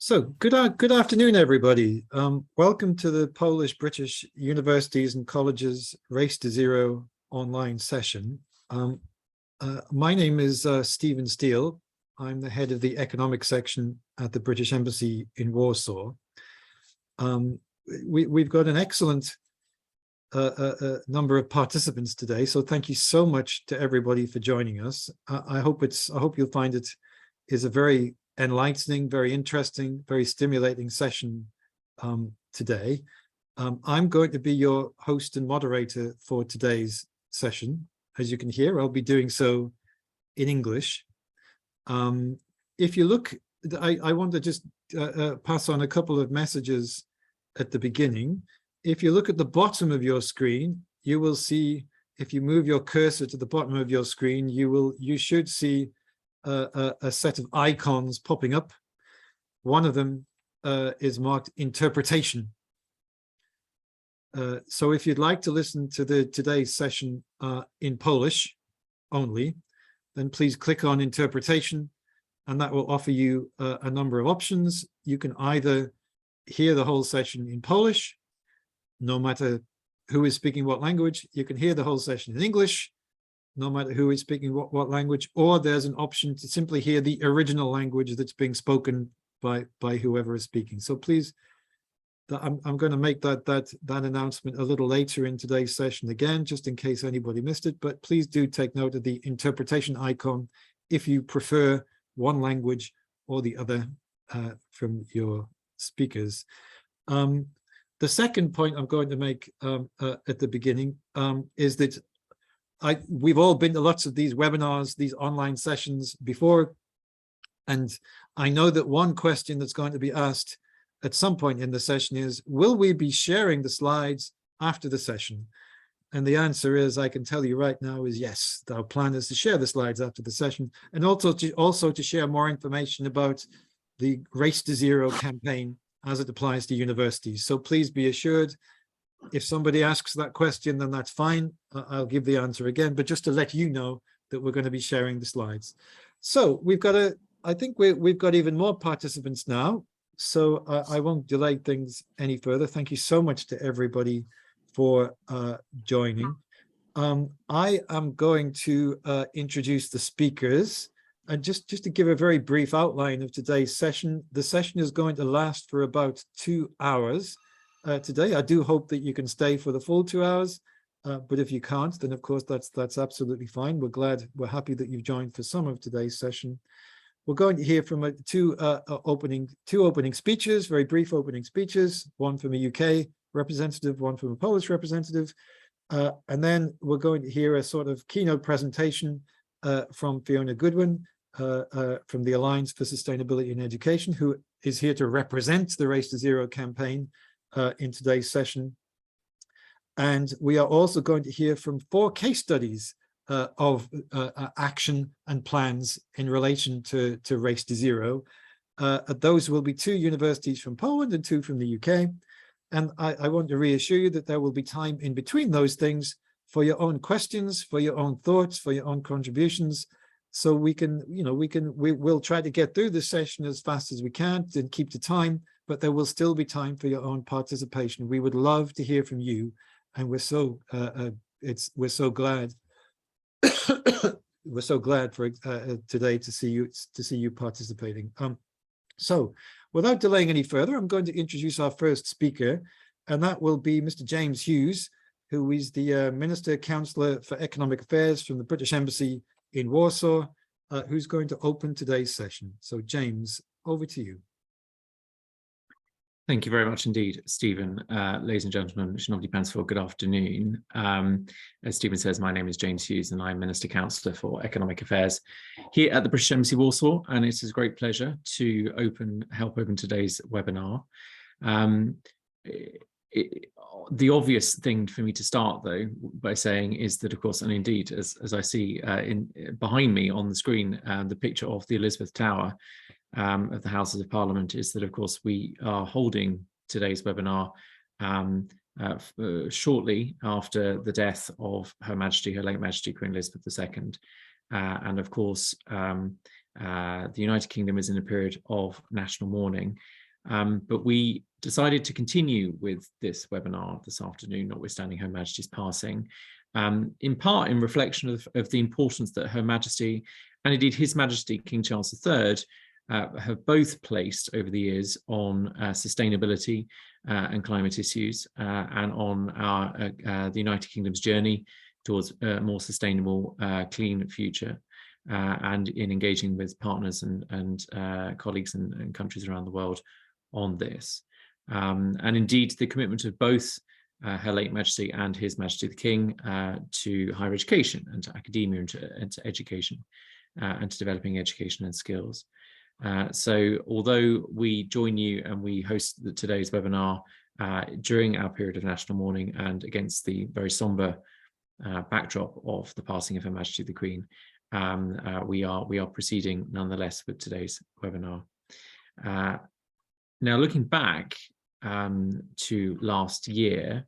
So good afternoon, everybody. Welcome to the Polish-British Universities and Colleges Race to Zero online session. My name is Stephen Steele. I'm the head of the economic section at the British Embassy in Warsaw. We've got an excellent number of participants today, so thank you so much to everybody for joining us. I hope you'll find it is a very enlightening, very interesting, very stimulating session today. I'm going to be your host and moderator for today's session. As you can hear, I'll be doing so in English. If you look, I want to just pass on a couple of messages at the beginning. If you look at the bottom of your screen, you will see, if you move your cursor to the bottom of your screen, you should see a set of icons popping up. One of them is marked interpretation. So if you'd like to listen to today's session in Polish only, then please click on interpretation, and that will offer you a number of options. You can either hear the whole session in Polish, no matter who is speaking what language. You can hear the whole session in English, no matter who is speaking what language, or there's an option to simply hear the original language that's being spoken by whoever is speaking. So please, I'm going to make that announcement a little later in today's session again, just in case anybody missed it, but please do take note of the interpretation icon if you prefer one language or the other from your speakers. The second point I'm going to make at the beginning is that we've all been to lots of these webinars, these online sessions before, and I know that one question that's going to be asked at some point in the session is, will we be sharing the slides after the session? And the answer is, I can tell you right now, is yes. Our plan is to share the slides after the session, and also to share more information about the Race to Zero campaign as it applies to universities. So please be assured, if somebody asks that question, then that's fine. I'll give the answer again, but just to let you know that we're going to be sharing the slides. So we've got I think we've got even more participants now. So I won't delay things any further. Thank you so much to everybody for joining. I am going to introduce the speakers. And just to give a very brief outline of today's session, the session is going to last for about 2 hours. Today, I do hope that you can stay for the full 2 hours, but if you can't, then of course that's absolutely fine. We're happy that you've joined for some of today's session. We're going to hear from two opening speeches, very brief opening speeches, one from a UK representative, one from a Polish representative, and then we're going to hear a sort of keynote presentation from Fiona Goodwin from the Alliance for Sustainability in Education, who is here to represent the Race to Zero campaign in today's session. And we are also going to hear from 4 case studies of action and plans in relation to Race to Zero. Those will be 2 universities from Poland and 2 from the UK. And I want to reassure you that there will be time in between those things for your own questions, for your own thoughts, for your own contributions. So we'll try to get through this session as fast as we can and keep to time, but there will still be time for your own participation. We would love to hear from you, and we're so glad we're so glad for today to see you participating. So without delaying any further, I'm going to introduce our first speaker, and that will be Mr. James Hughes, who is the Minister Counselor for Economic Affairs from the British Embassy in Warsaw, who's going to open today's session. So James, over to you. Thank you very much indeed, Stephen. Ladies and gentlemen, Szanowni Państwo, good afternoon. As Stephen says, my name is James Hughes and I'm Minister Counselor for Economic Affairs here at the British Embassy Warsaw, and it is a great pleasure to help open today's webinar. The obvious thing for me to start, though, by saying is that, of course, and indeed, as I see behind me on the screen, the picture of the Elizabeth Tower of the Houses of Parliament, is that, of course, we are holding today's webinar shortly after the death of Her Majesty, Her late Majesty, Queen Elizabeth II. And of course, the United Kingdom is in a period of national mourning. But we decided to continue with this webinar this afternoon, notwithstanding Her Majesty's passing, in part in reflection of the importance that Her Majesty and indeed His Majesty King Charles III have both placed over the years on sustainability and climate issues, and on the United Kingdom's journey towards a more sustainable, clean future, and in engaging with partners and colleagues and countries around the world on this. And indeed, the commitment of both Her late Majesty and His Majesty the King to higher education and to academia and to education and to developing education and skills. So although we join you and we host today's webinar during our period of national mourning and against the very somber backdrop of the passing of Her Majesty the Queen, we are proceeding nonetheless with today's webinar. Now, looking back to last year,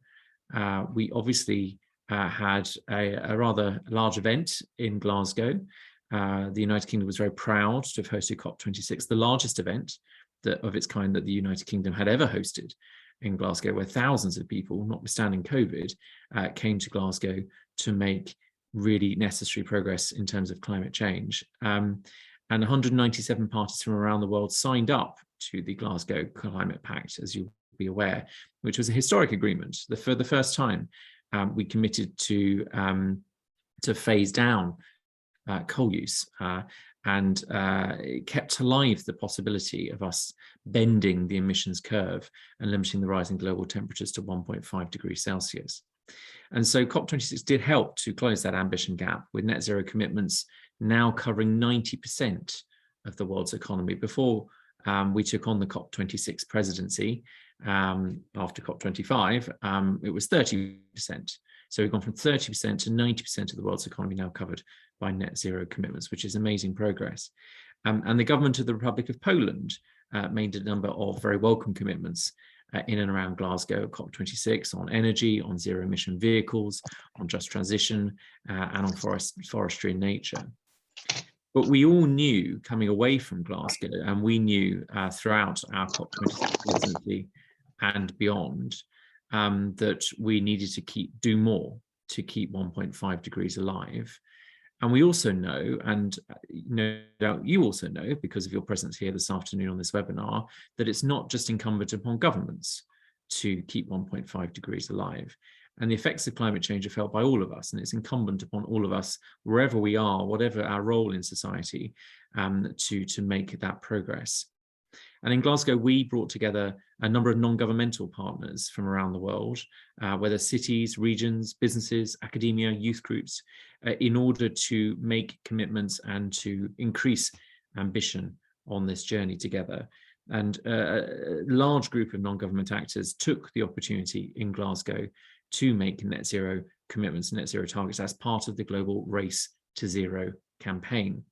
we obviously had a rather large event in Glasgow. The United Kingdom was very proud to have hosted COP26, the largest event of its kind that the United Kingdom had ever hosted in Glasgow, where thousands of people, notwithstanding COVID, came to Glasgow to make really necessary progress in terms of climate change. And 197 parties from around the world signed up to the Glasgow Climate Pact, as you'll be aware, which was a historic agreement. For the first time, we committed to phase down coal use, and it kept alive the possibility of us bending the emissions curve and limiting the rise in global temperatures to 1.5 degrees Celsius. And so COP26 did help to close that ambition gap, with net zero commitments now covering 90% of the world's economy. Before we took on the COP26 presidency, after COP25, it was 30%. So we've gone from 30% to 90% of the world's economy now covered by net zero commitments, which is amazing progress. And the government of the Republic of Poland made a number of very welcome commitments in and around Glasgow at COP26 on energy, on zero emission vehicles, on just transition, and on forestry and nature. But we all knew coming away from Glasgow, and we knew throughout our COP26 presidency and beyond, that we needed to do more to keep 1.5 degrees alive. And we also know, and no doubt you also know, because of your presence here this afternoon on this webinar, that it's not just incumbent upon governments to keep 1.5 degrees alive. And the effects of climate change are felt by all of us, and it's incumbent upon all of us, wherever we are, whatever our role in society, to make that progress. And in Glasgow, we brought together a number of non-governmental partners from around the world, whether cities, regions, businesses, academia, youth groups, in order to make commitments and to increase ambition on this journey together. And a large group of non-government actors took the opportunity in Glasgow to make net zero commitments, net zero targets as part of the global Race to Zero campaign.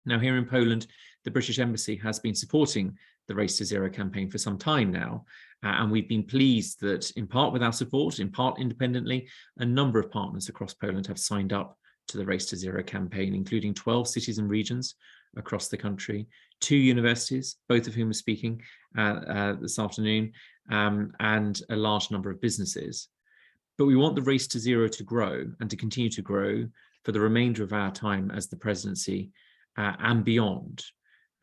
Now, here in Poland, the British Embassy has been supporting the Race to Zero campaign for some time now, and we've been pleased that, in part with our support, in part independently, a number of partners across Poland have signed up to the Race to Zero campaign, including 12 cities and regions across the country, 2 universities, both of whom are speaking this afternoon, and a large number of businesses. But we want the Race to Zero to grow and to continue to grow for the remainder of our time as the presidency and beyond.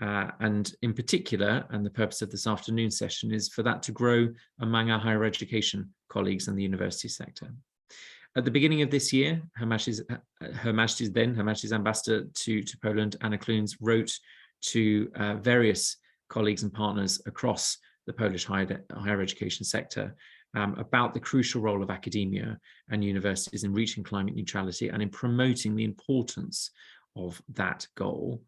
And in particular, and the purpose of this afternoon session is for that to grow among our higher education colleagues in the university sector. At the beginning of this year, Her Majesty's Ambassador to Poland, Anna Clunes, wrote to various colleagues and partners across the Polish higher education sector about the crucial role of academia and universities in reaching climate neutrality and in promoting the importance of that goal.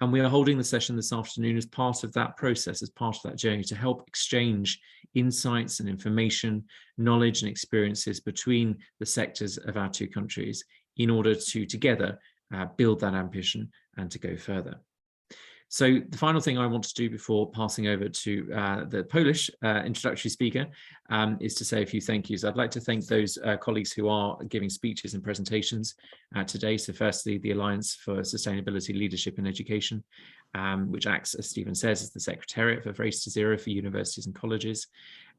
And we are holding the session this afternoon as part of that process, as part of that journey, to help exchange insights and information, knowledge and experiences between the sectors of our 2 countries in order to together build that ambition and to go further. So the final thing I want to do before passing over to the Polish introductory speaker is to say a few thank yous. I'd like to thank those colleagues who are giving speeches and presentations today. So firstly, the Alliance for Sustainability, Leadership and Education, which acts, as Stephen says, as the Secretariat for Race to Zero for universities and colleges.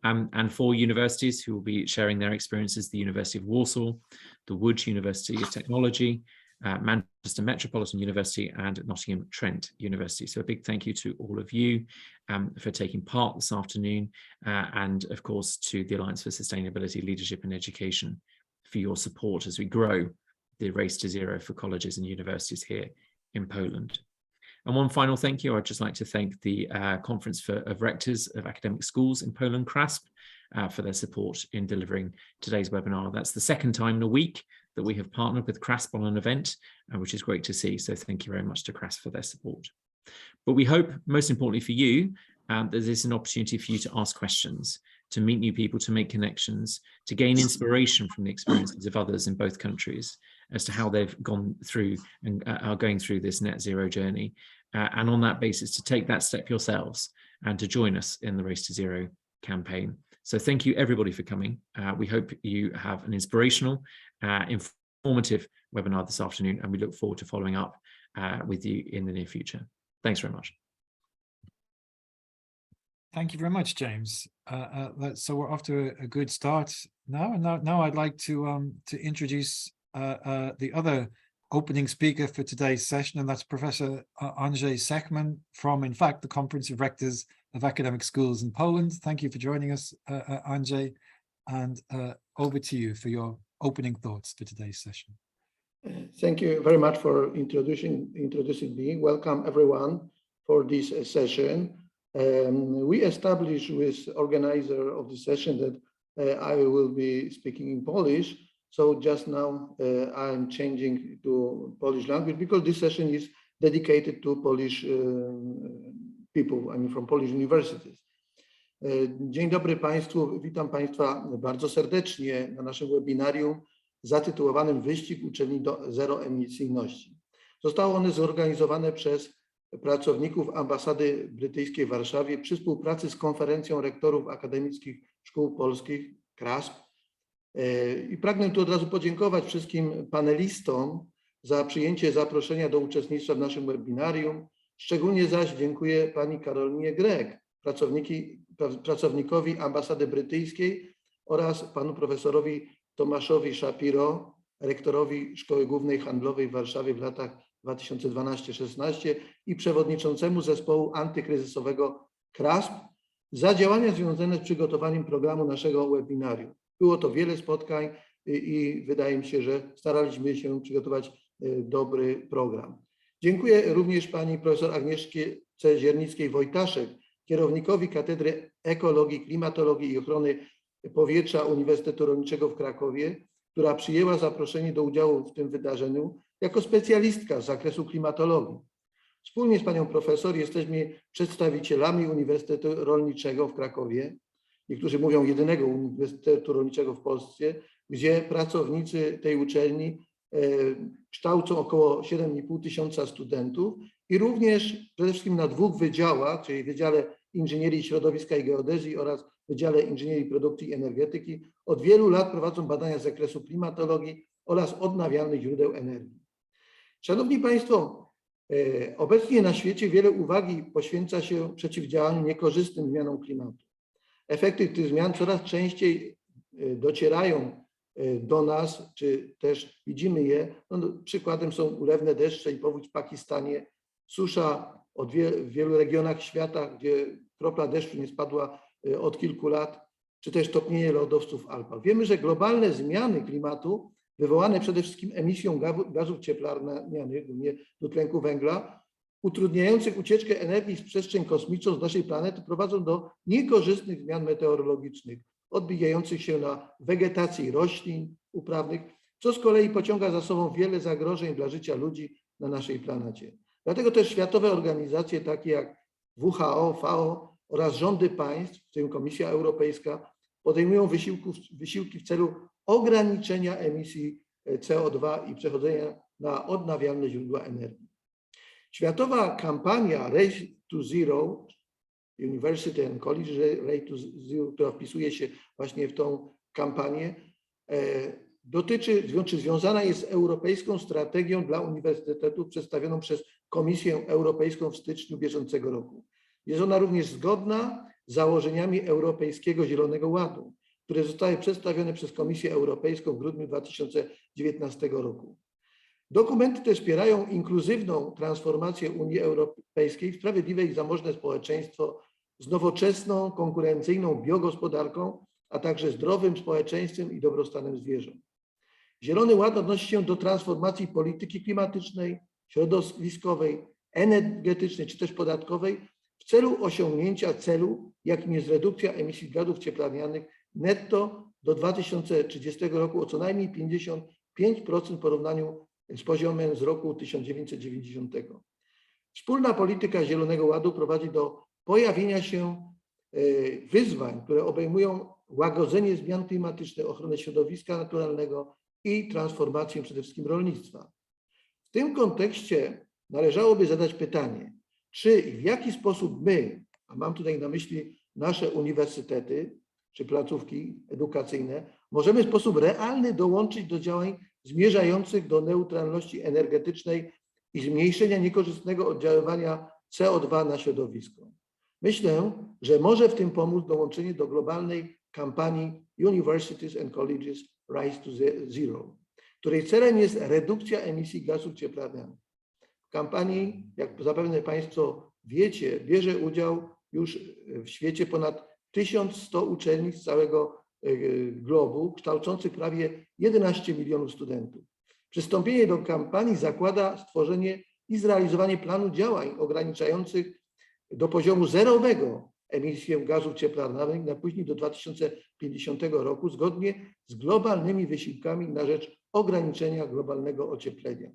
And 4 universities who will be sharing their experiences: the University of Warsaw, the Łódź University of Technology, Manchester Metropolitan University and Nottingham Trent University. So a big thank you to all of you for taking part this afternoon, and of course to the Alliance for Sustainability, Leadership and Education for your support as we grow the Race to Zero for colleges and universities here in Poland. And one final thank you, I'd just like to thank the Conference of Rectors of Academic Schools in Poland, KRASP, for their support in delivering today's webinar. That's the second time in a week that we have partnered with KRASP on an event, which is great to see. So thank you very much to KRASP for their support. But we hope, most importantly for you, that this is an opportunity for you to ask questions, to meet new people, to make connections, to gain inspiration from the experiences of others in both countries as to how they've gone through and are going through this net zero journey. And on that basis, to take that step yourselves and to join us in the Race to Zero campaign. So thank you everybody for coming. We hope you have an inspirational, informative webinar this afternoon, and we look forward to following up with you in the near future. Thanks very much. Thank you very much, James. So we're off to a good start now, and now I'd like to introduce the other opening speaker for today's session, and that's Professor Andrzej Sechman from, in fact, the Conference of Rectors of Academic Schools in Poland. Thank you for joining us, Andrzej, and over to you for your opening thoughts for today's session. Thank you very much for introducing me. Welcome everyone for this session. We established with organizer of the session that I will be speaking in Polish. So just now I'm changing to Polish language because this session is dedicated to Polish people, I mean from Polish universities. Dzień dobry Państwu, witam Państwa bardzo serdecznie na naszym webinarium zatytułowanym Wyścig uczelni do zeroemisyjności. Zostało ono zorganizowane przez pracowników Ambasady Brytyjskiej w Warszawie przy współpracy z Konferencją Rektorów Akademickich Szkół Polskich, KRASP. I pragnę tu od razu podziękować wszystkim panelistom za przyjęcie zaproszenia do uczestnictwa w naszym webinarium. Szczególnie zaś dziękuję pani Karolinie Grek, pracownikowi Ambasady Brytyjskiej oraz panu profesorowi Tomaszowi Shapiro, rektorowi Szkoły Głównej Handlowej w Warszawie w latach 2012-16 i przewodniczącemu zespołu antykryzysowego KRASP za działania związane z przygotowaniem programu naszego webinarium. Było to wiele spotkań i wydaje mi się, że staraliśmy się przygotować dobry program. Dziękuję również pani profesor Agnieszce Ziernickiej-Wojtaszek, kierownikowi Katedry Ekologii, Klimatologii i Ochrony Powietrza Uniwersytetu Rolniczego w Krakowie, która przyjęła zaproszenie do udziału w tym wydarzeniu jako specjalistka z zakresu klimatologii. Wspólnie z panią profesor jesteśmy przedstawicielami Uniwersytetu Rolniczego w Krakowie, niektórzy mówią jedynego Uniwersytetu Rolniczego w Polsce, gdzie pracownicy tej uczelni kształcą około 7,5 tysiąca studentów i również przede wszystkim na 2 wydziałach, czyli Wydziale Inżynierii Środowiska i Geodezji oraz Wydziale Inżynierii Produkcji i Energetyki od wielu lat prowadzą badania z zakresu klimatologii oraz odnawialnych źródeł energii. Szanowni Państwo, obecnie na świecie wiele uwagi poświęca się przeciwdziałaniu niekorzystnym zmianom klimatu. Efekty tych zmian coraz częściej docierają do nas, czy też widzimy je. No, przykładem są ulewne deszcze i powódź w Pakistanie, susza w wielu regionach świata, gdzie kropla deszczu nie spadła od kilku lat, czy też topnienie lodowców w Alpach. Wiemy, że globalne zmiany klimatu wywołane przede wszystkim emisją gazów cieplarnianych, głównie dwutlenku węgla, utrudniających ucieczkę energii z przestrzeń kosmiczną z naszej planety, prowadzą do niekorzystnych zmian meteorologicznych, odbijających się na wegetacji roślin uprawnych, co z kolei pociąga za sobą wiele zagrożeń dla życia ludzi na naszej planecie. Dlatego też światowe organizacje takie jak WHO, FAO oraz rządy państw, w tym Komisja Europejska, podejmują wysiłki w celu ograniczenia emisji CO2 i przechodzenia na odnawialne źródła energii. Światowa kampania Race to Zero, University and College Race to Zero, która wpisuje się właśnie w tą kampanię, związana jest z europejską strategią dla uniwersytetów przedstawioną przez Komisję Europejską w styczniu bieżącego roku. Jest ona również zgodna z założeniami Europejskiego Zielonego Ładu, które zostały przedstawione przez Komisję Europejską w grudniu 2019 roku. Dokumenty te wspierają inkluzywną transformację Unii Europejskiej w sprawiedliwe i zamożne społeczeństwo z nowoczesną, konkurencyjną biogospodarką, a także zdrowym społeczeństwem i dobrostanem zwierząt. Zielony Ład odnosi się do transformacji polityki klimatycznej, środowiskowej, energetycznej czy też podatkowej w celu osiągnięcia celu, jakim jest redukcja emisji gazów cieplarnianych netto do 2030 roku o co najmniej 55% w porównaniu z poziomem z roku 1990. Wspólna polityka Zielonego Ładu prowadzi do pojawienia się wyzwań, które obejmują łagodzenie zmian klimatycznych, ochronę środowiska naturalnego i transformację przede wszystkim rolnictwa. W tym kontekście należałoby zadać pytanie, czy i w jaki sposób my, a mam tutaj na myśli nasze uniwersytety czy placówki edukacyjne, możemy w sposób realny dołączyć do działań zmierzających do neutralności energetycznej i zmniejszenia niekorzystnego oddziaływania CO2 na środowisko. Myślę, że może w tym pomóc dołączenie do globalnej kampanii Universities and Colleges Rise to Zero, której celem jest redukcja emisji gazów cieplarnianych. W kampanii, jak zapewne Państwo wiecie, bierze udział już w świecie ponad 1100 uczelni z całego globu, kształcących prawie 11 milionów studentów. Przystąpienie do kampanii zakłada stworzenie i zrealizowanie planu działań ograniczających do poziomu zerowego emisję gazów cieplarnianych na później do 2050 roku, zgodnie z globalnymi wysiłkami na rzecz ograniczenia globalnego ocieplenia.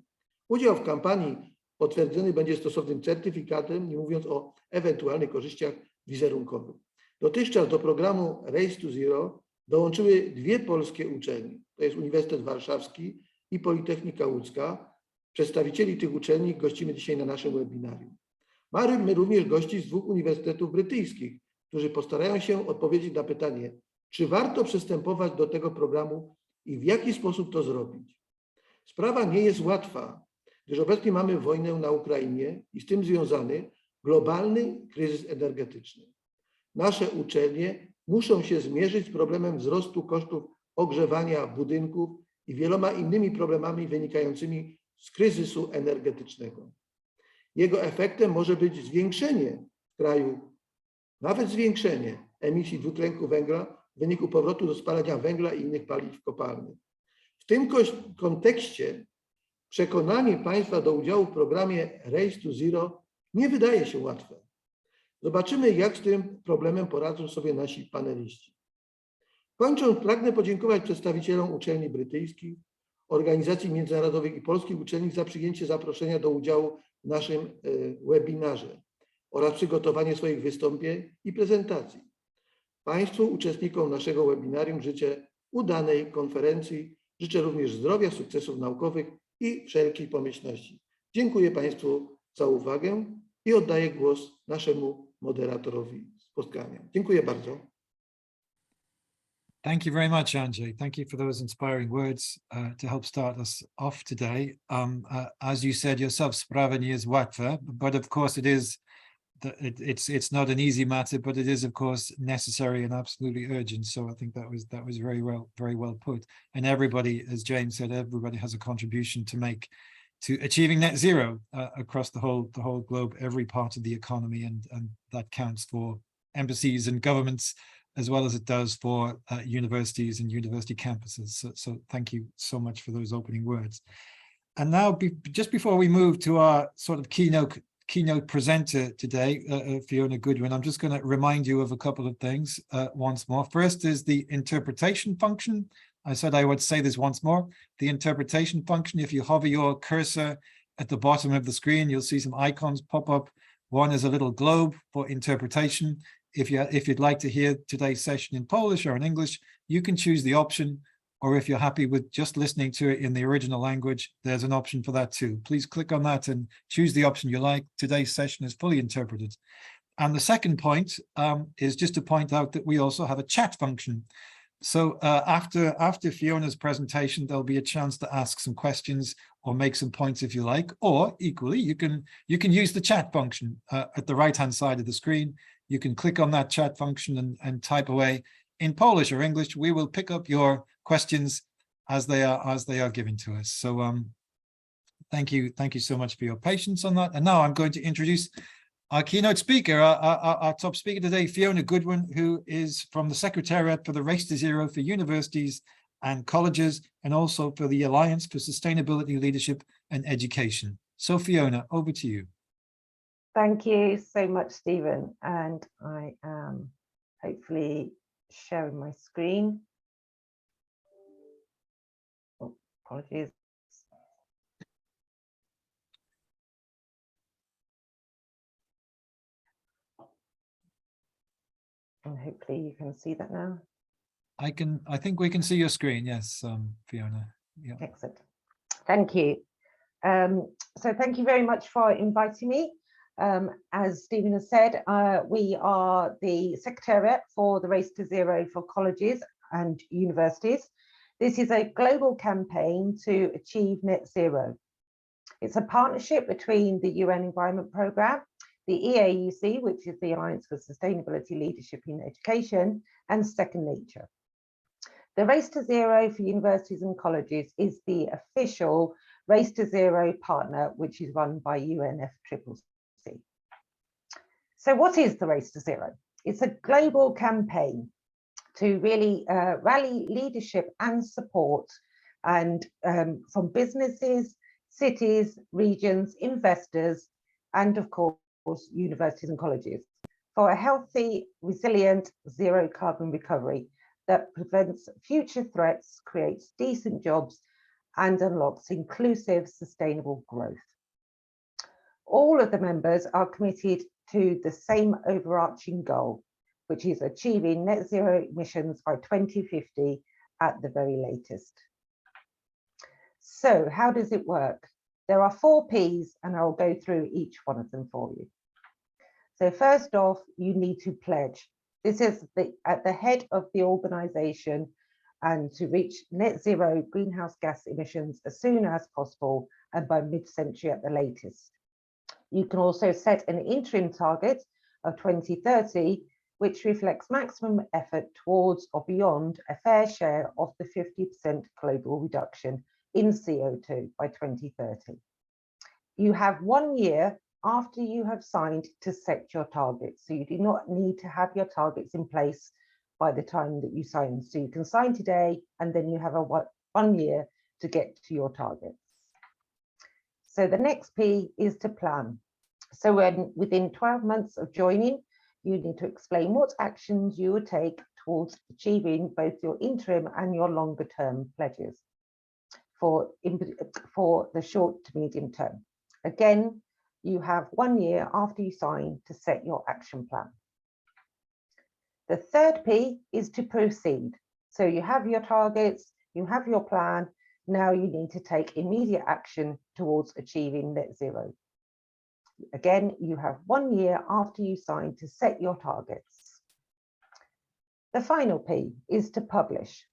Udział w kampanii potwierdzony będzie stosownym certyfikatem, nie mówiąc o ewentualnych korzyściach wizerunkowych. Dotychczas do programu Race to Zero dołączyły dwie polskie uczelnie, to jest Uniwersytet Warszawski i Politechnika Łódzka. Przedstawicieli tych uczelni gościmy dzisiaj na naszym webinarium. Mamy również gości z dwóch uniwersytetów brytyjskich, którzy postarają się odpowiedzieć na pytanie, czy warto przystępować do tego programu i w jaki sposób to zrobić. Sprawa nie jest łatwa, gdyż obecnie mamy wojnę na Ukrainie i z tym związany globalny kryzys energetyczny. Nasze uczelnie muszą się zmierzyć z problemem wzrostu kosztów ogrzewania budynków i wieloma innymi problemami wynikającymi z kryzysu energetycznego. Jego efektem może być zwiększenie w kraju, nawet zwiększenie emisji dwutlenku węgla w wyniku powrotu do spalania węgla i innych paliw kopalnych. W tym kontekście przekonanie państwa do udziału w programie Race to Zero nie wydaje się łatwe. Zobaczymy, jak z tym problemem poradzą sobie nasi paneliści. Kończąc, pragnę podziękować przedstawicielom uczelni brytyjskich, organizacji międzynarodowych i polskich uczelni za przyjęcie zaproszenia do udziału w naszym webinarze oraz przygotowanie swoich wystąpień i prezentacji. Państwu uczestnikom naszego webinarium życzę udanej konferencji, życzę również zdrowia, sukcesów naukowych i wszelkiej pomyślności. Dziękuję Państwu za uwagę i oddaję głos naszemu moderatorowi spotkania. Dziękuję bardzo. Thank you very much, Andrzej. Thank you for those inspiring words to help start us off today. As you said yourself, sprawa nie jest łatwa, but of course it's not an easy matter, but it is of course necessary and absolutely urgent. So I think that was very well put. And everybody, as James said, everybody has a contribution to make to achieving net zero across the whole globe, every part of the economy, and that counts for embassies and governments as well as it does for universities and university campuses. So thank you so much for those opening words. And now, just before we move to our sort of keynote presenter today, Fiona Goodwin, I'm just going to remind you of a couple of things once more. First is the interpretation function. I said I would say this once more. The interpretation function, if you hover your cursor at the bottom of the screen, you'll see some icons pop up. One is a little globe for interpretation. If you'd like to hear today's session in Polish or in English, you can choose the option or if you're happy with just listening to it in the original language, there's an option for that too. Please click on that and choose the option you like. Today's session is fully interpreted. And the second point is just to point out that we also have a chat function. So after Fiona's presentation, there'll be a chance to ask some questions or make some points if you like, or equally, you can use the chat function at the right-hand side of the screen. You can click on that chat function and type away in Polish or English. We will pick up your questions as they are given to us. So thank you so much for your patience on that. And now I'm going to introduce our keynote speaker, our top speaker today, Fiona Goodwin, who is from the Secretariat for the Race to Zero for Universities and Colleges, and also for the Alliance for Sustainability, Leadership and Education. So Fiona, over to you. Thank you so much, Stephen. And I am hopefully sharing my screen. Oh, apologies. And hopefully you can see that now. I think we can see your screen. Yes, Fiona. Yeah. Excellent. Thank you. So thank you very much for inviting me. As Stephen has said, we are the Secretariat for the Race to Zero for Colleges and Universities. This is a global campaign to achieve net zero. It's a partnership between the UN Environment Programme, the EAUC, which is the Alliance for Sustainability, Leadership in Education, and Second Nature. The Race to Zero for Universities and Colleges is the official Race to Zero partner, which is run by UNFCCC. So what is the Race to Zero? It's a global campaign to really rally leadership and support and from businesses, cities, regions, investors, and of course, universities and colleges for a healthy, resilient, zero carbon recovery that prevents future threats, creates decent jobs, and unlocks inclusive, sustainable growth. All of the members are committed to the same overarching goal, which is achieving net zero emissions by 2050 at the very latest. So how does it work? There are 4 Ps, and I'll go through each one of them for you. So first off, you need to pledge. This is at the head of the organisation, and to reach net zero greenhouse gas emissions as soon as possible and by mid-century at the latest. You can also set an interim target of 2030, which reflects maximum effort towards or beyond a fair share of the 50% global reduction in CO2 by 2030. You have 1 year after you have signed to set your targets. So you do not need to have your targets in place by the time that you sign. So you can sign today, and then you have a 1 year to get to your targets. So the next P is to plan. So within 12 months of joining, you need to explain what actions you would take towards achieving both your interim and your longer term pledges for the short to medium term. Again, you have 1 year after you sign to set your action plan. The third P is to proceed. So you have your targets, you have your plan, now you need to take immediate action towards achieving net zero. Again, you have 1 year after you sign to set your targets. The final P is to publish.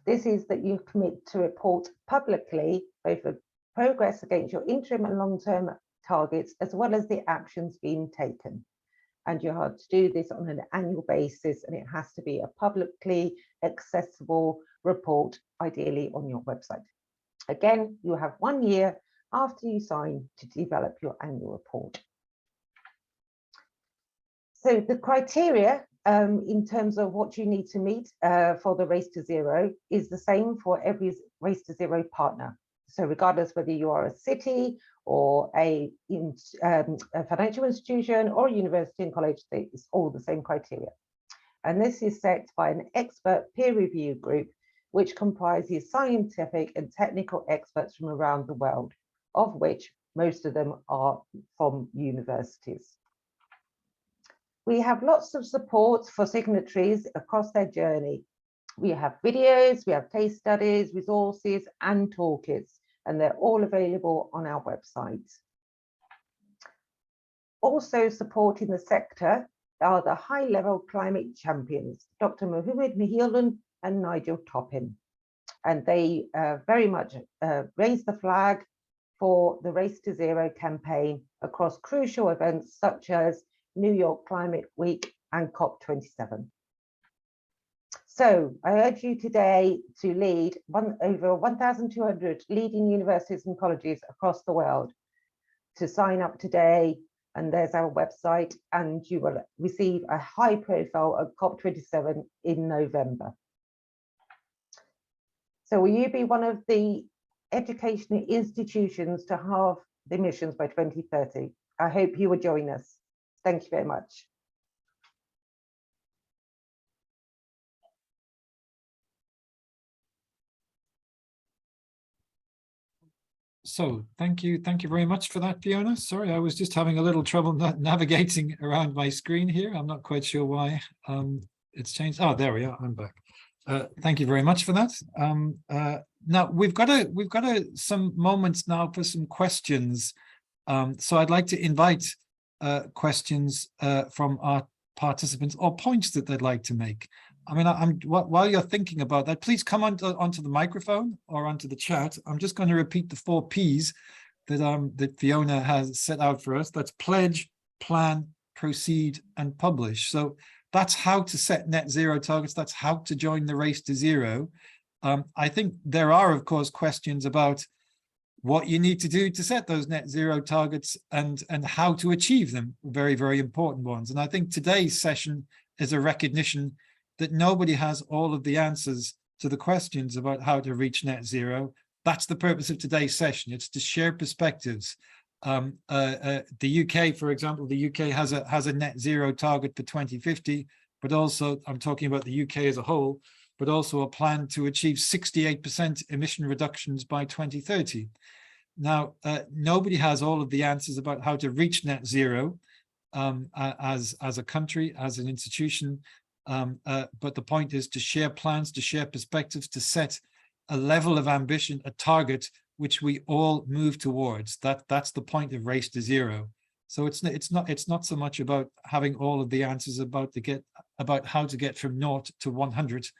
This is that you commit to report publicly both the progress against your interim and long-term targets, as well as the actions being taken. And you have to do this on an annual basis, and it has to be a publicly accessible report, ideally on your website. Again, you have 1 year after you sign to develop your annual report. So the criteria in terms of what you need to meet for the Race to Zero is the same for every Race to Zero partner. So regardless whether you are a city or a financial institution or a university and college, it's all the same criteria. And this is set by an expert peer review group, which comprises scientific and technical experts from around the world, of which most of them are from universities. We have lots of support for signatories across their journey. We have videos, we have case studies, resources, and toolkits, and they're all available on our website. Also supporting the sector are the high-level climate champions, Dr. Mohammed Mihilun and Nigel Toppin. And they very much raise the flag for the Race to Zero campaign across crucial events such as New York Climate Week and COP27. So I urge you today to lead over 1,200 leading universities and colleges across the world to sign up today. And there's our website, and you will receive a high profile at COP27 in November. So will you be one of the educational institutions to halve the emissions by 2030? I hope you will join us. Thank you very much. So thank you very much for that, Fiona. Sorry, I was just having a little trouble navigating around my screen here. I'm not quite sure why it's changed. Oh, there we are. I'm back. Thank you very much for that. Now we've got some moments now for some questions. So I'd like to invite questions from our participants or points that they'd like to make. I mean, while you're thinking about that, please come onto the microphone or onto the chat. I'm just going to repeat the 4 Ps that Fiona has set out for us. That's pledge, plan, proceed, and publish. So that's how to set net zero targets. That's how to join the race to zero. I think there are, of course, questions about what you need to do to set those net zero targets and how to achieve them. Very, very important ones. And I think today's session is a recognition that nobody has all of the answers to the questions about how to reach net zero. That's the purpose of today's session. It's to share perspectives. The UK, for example, the UK has a net zero target for 2050, but also I'm talking about the UK as a whole, but also a plan to achieve 68% emission reductions by 2030. Now, nobody has all of the answers about how to reach net zero as a country, as an institution. But the point is to share plans, to share perspectives, to set a level of ambition, a target which we all move towards. That's the point of Race to Zero. So it's not so much about having all of the answers about how to get from 0 to 100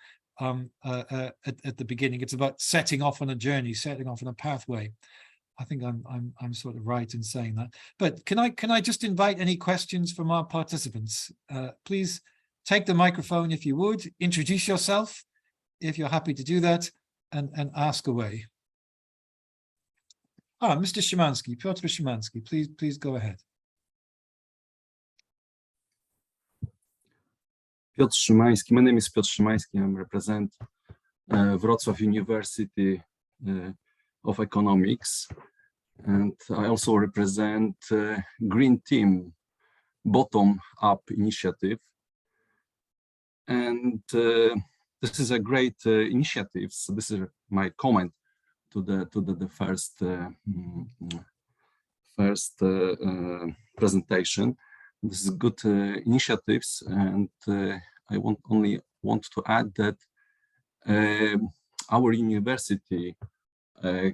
at the beginning. It's about setting off on a journey, setting off on a pathway. I think I'm sort of right in saying that. But can I just invite any questions from our participants? Please take the microphone if you would, introduce yourself if you're happy to do that, and ask away. Mr. Szymanski, Piotr Szymanski, please go ahead. Piotr Szymański, my name is Piotr Szymański. I represent Wrocław University of Economics, and I also represent Green Team bottom-up initiative. And this is a great initiative. So this is my comment to the first presentation. This is good initiatives, and I only want to add that our university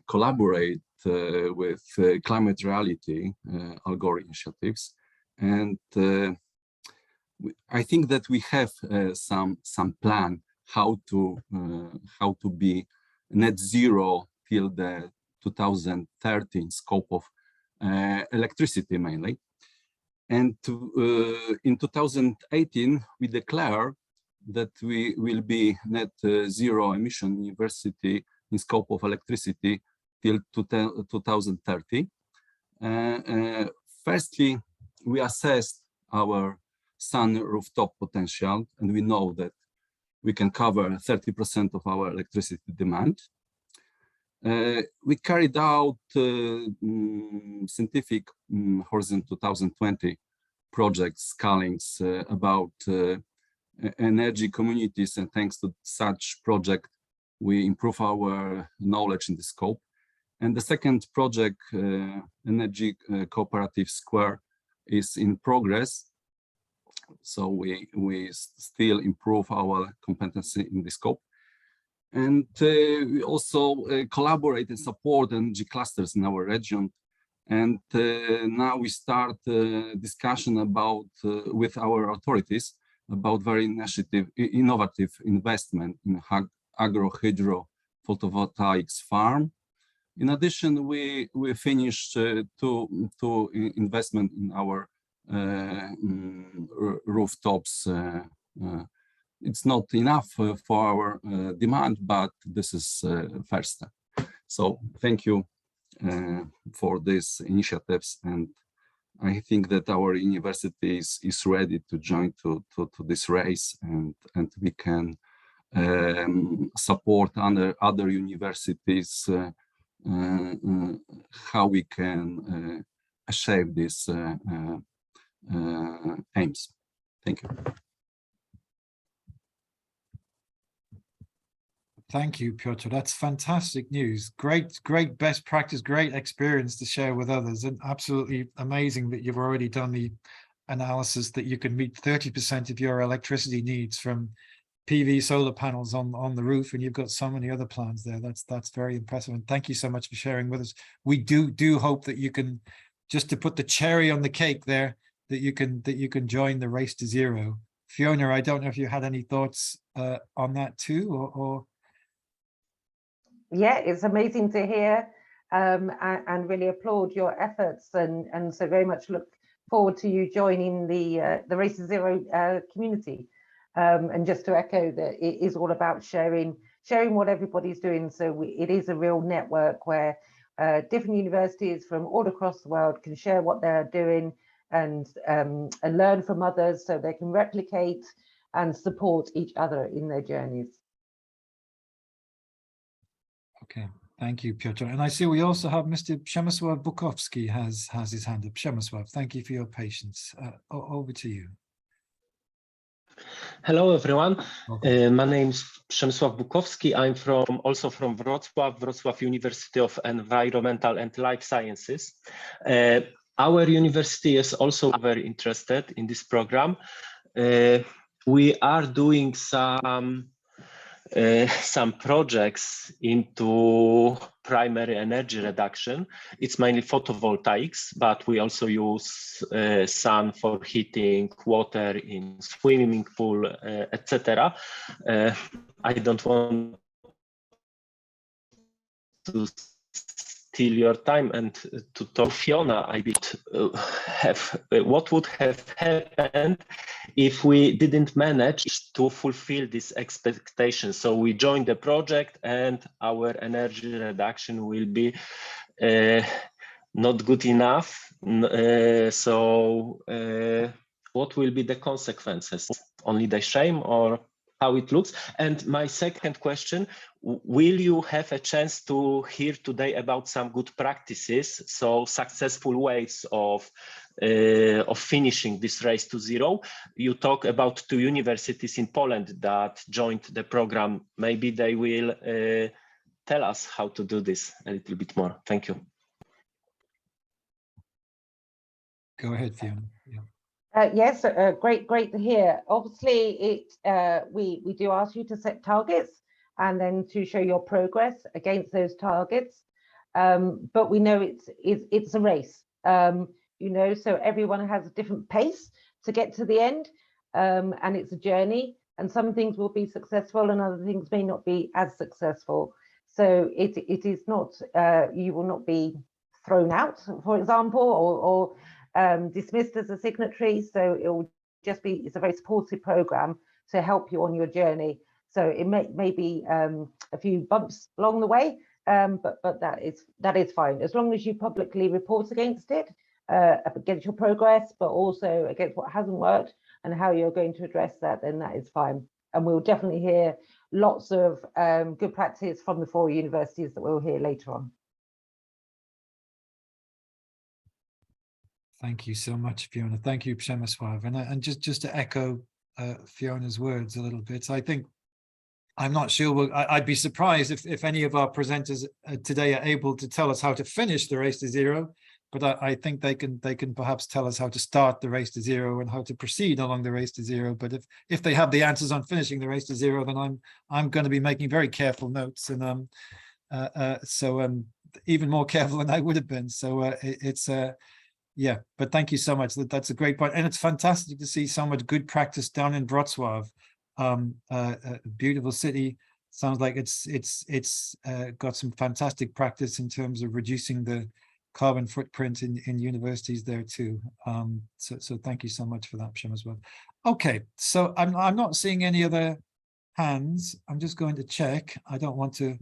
collaborate with Climate Reality Algor initiatives, and I think that we have some plan how to be net zero till the 2030 scope of electricity mainly. And in 2018, we declare that we will be net zero emission university in scope of electricity till 2030. Firstly, we assessed our sun rooftop potential, and we know that we can cover 30% of our electricity demand. We carried out scientific Horizon 2020 project scalings about energy communities, and thanks to such project, we improve our knowledge in the scope. And the second project, Energy Cooperative Square, is in progress. So we still improve our competency in the scope. And we also collaborate and support energy clusters in our region. And now we start discussion about with our authorities about very innovative investment in agro-hydro photovoltaics farm. In addition, we finished two investment in our rooftops. It's not enough for our demand, but this is first step. So thank you for these initiatives, and I think that our university is ready to join to this race, and we can support other universities how we can shape these aims. Thank you. Thank you, Piotr. That's fantastic news. Great best practice, great experience to share with others, and absolutely amazing that you've already done the analysis that you can meet 30% of your electricity needs from PV solar panels on the roof, and you've got so many other plans there. That's very impressive, and thank you so much for sharing with us. We do hope that you can, just to put the cherry on the cake there, that you can join the race to zero. Fiona, I don't know if you had any thoughts on that too, or Yeah, it's amazing to hear, and really applaud your efforts, and so very much look forward to you joining the Race to Zero community. And just to echo that, it is all about sharing what everybody's doing. So it is a real network where different universities from all across the world can share what they're doing and learn from others, so they can replicate and support each other in their journeys. Okay, thank you, Piotr. And I see we also have Mr. Przemysław Bukowski has his hand up. Przemysław, thank you for your patience. Over to you. Hello, everyone. Okay. My name is Przemysław Bukowski. I'm also from Wrocław University of Environmental and Life Sciences. Our university is also very interested in this program. We are doing some projects into primary energy reduction. It's mainly photovoltaics, but we also use sun for heating, water in swimming pool, etc. I don't want to steal your time and to talk Fiona. What would have happened if we didn't manage to fulfill this expectation? So we joined the project and our energy reduction will be not good enough. So what will be the consequences? Only the shame, or how it looks? And my second question, will you have a chance to hear today about some good practices, so successful ways of finishing this race to zero? You talk about 2 universities in Poland that joined the program. Maybe they will tell us how to do this a little bit more. Thank you. Go ahead, Fiona. Yeah. Yes, great to hear. Obviously, we do ask you to set targets and then to show your progress against those targets. But we know it's a race, you know, so everyone has a different pace to get to the end, and it's a journey, and some things will be successful and other things may not be as successful. So it is not, you will not be thrown out, for example, or dismissed as a signatory. So it will just be, it's a very supportive program to help you on your journey. So it may be a few bumps along the way, but that is fine, as long as you publicly report against it, against your progress, but also against what hasn't worked and how you're going to address that, then that is fine. And we'll definitely hear lots of good practice from the 4 universities that we'll hear later on. Thank you so much, Fiona. Thank you, Przemysław. And just to echo Fiona's words a little bit, I think, I'm not sure, I'd be surprised if any of our presenters today are able to tell us how to finish the race to zero, but I think they can perhaps tell us how to start the race to zero and how to proceed along the race to zero. But if they have the answers on finishing the race to zero, then I'm going to be making very careful notes, and even more careful than I would have been. So yeah, but thank you so much. That's a great point, and it's fantastic to see so much good practice down in Wrocław, a beautiful city. Sounds like it's got some fantastic practice in terms of reducing the carbon footprint in universities there too. So thank you so much for that, Przem, as well. Okay, so I'm not seeing any other hands. I'm just going to check. I don't want to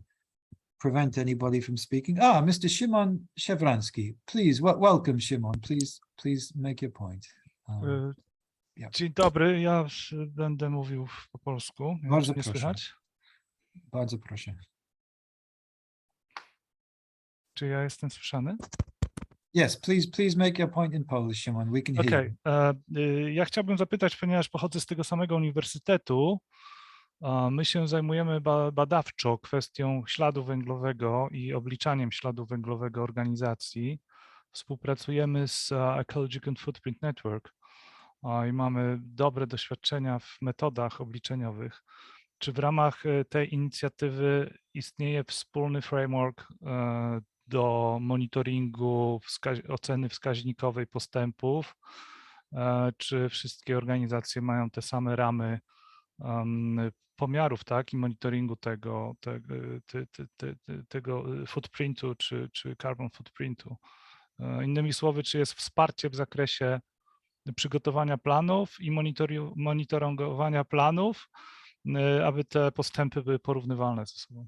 prevent anybody from speaking. Mr. Szymon Szewranski, please, welcome, Szymon. Please make your point. Yeah. Dzień dobry, ja będę mówił po polsku. Bardzo nie proszę. słychać? Bardzo proszę. Czy ja jestem słyszany? Yes, please make your point in Polish, Szymon. We can hear you. Okej. Ja chciałbym zapytać, ponieważ pochodzę z tego samego uniwersytetu, my się zajmujemy badawczo kwestią śladu węglowego i obliczaniem śladu węglowego organizacji. Współpracujemy z Ecological Footprint Network i mamy dobre doświadczenia w metodach obliczeniowych. Czy w ramach tej inicjatywy istnieje wspólny framework do monitoringu, oceny wskaźnikowej postępów? Czy wszystkie organizacje mają te same ramy pomiarów, tak, i monitoringu tego footprintu czy carbon footprintu? Innymi słowy, czy jest wsparcie w zakresie przygotowania planów i monitorowania planów, aby te postępy były porównywalne ze sobą?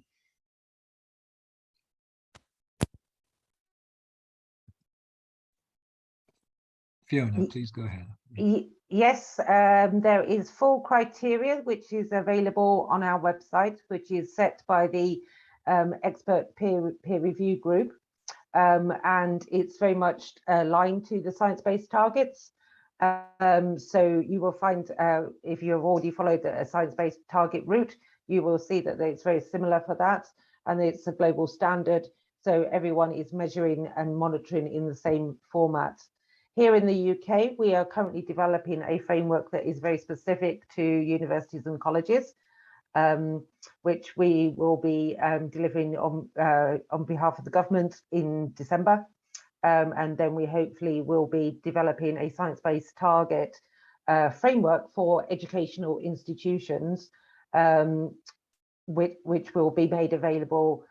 Fiona, please go ahead. Yes, there is full criteria which is available on our website, which is set by the expert peer review group, and it's very much aligned to the science-based targets. So you will find, if you've already followed a science-based target route, you will see that it's very similar for that, and it's a global standard. So everyone is measuring and monitoring in the same format. Here in the UK, we are currently developing a framework that is very specific to universities and colleges, which we will be delivering on behalf of the government in December. And then we hopefully will be developing a science-based target framework for educational institutions, which will be made available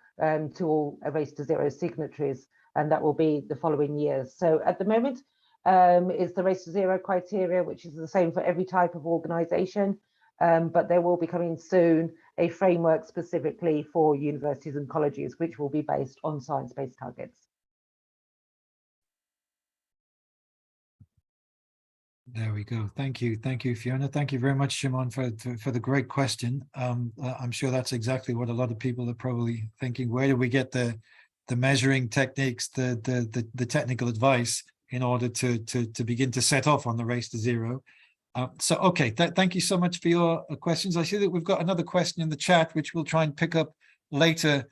to all Race to Zero signatories, and that will be the following years. So at the moment, is the Race to Zero criteria, which is the same for every type of organisation, but there will be coming soon a framework specifically for universities and colleges, which will be based on science-based targets. There we go. Thank you, Fiona. Thank you very much, Szymon, for the great question. I'm sure that's exactly what a lot of people are probably thinking. Where do we get the measuring techniques, the technical advice in order to begin to set off on the race to zero? So, okay, thank you so much for your questions. I see that we've got another question in the chat, which we'll try and pick up later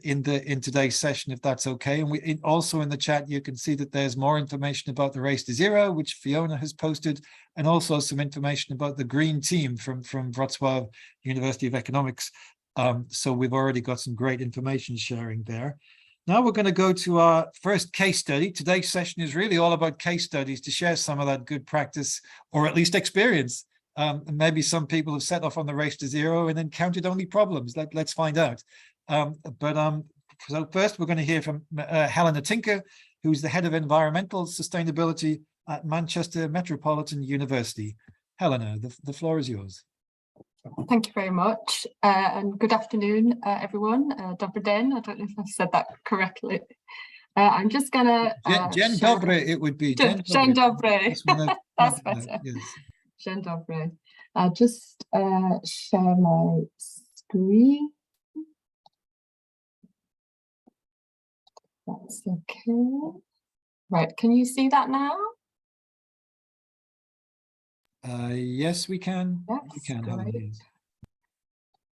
in today's session, if that's okay. And also in the chat, you can see that there's more information about the race to zero, which Fiona has posted, and also some information about the green team from Wrocław University of Economics. So we've already got some great information sharing there. Now we're going to go to our first case study. Today's session is really all about case studies to share some of that good practice, or at least experience. Maybe some people have set off on the race to zero and encountered only problems. Let's find out. So first we're going to hear from Helena Tinker, who's the head of environmental sustainability at Manchester Metropolitan University. Helena, the floor is yours. Thank you very much, and good afternoon, everyone. Dobry den. I don't know if I said that correctly. I'm just gonna Dzień dobry, it would be. Dzień dobry. That's better. Yes. Dzień dobry. I'll just share my screen. That's okay. Right, can you see that now? Yes, we can. Yes, we can. great.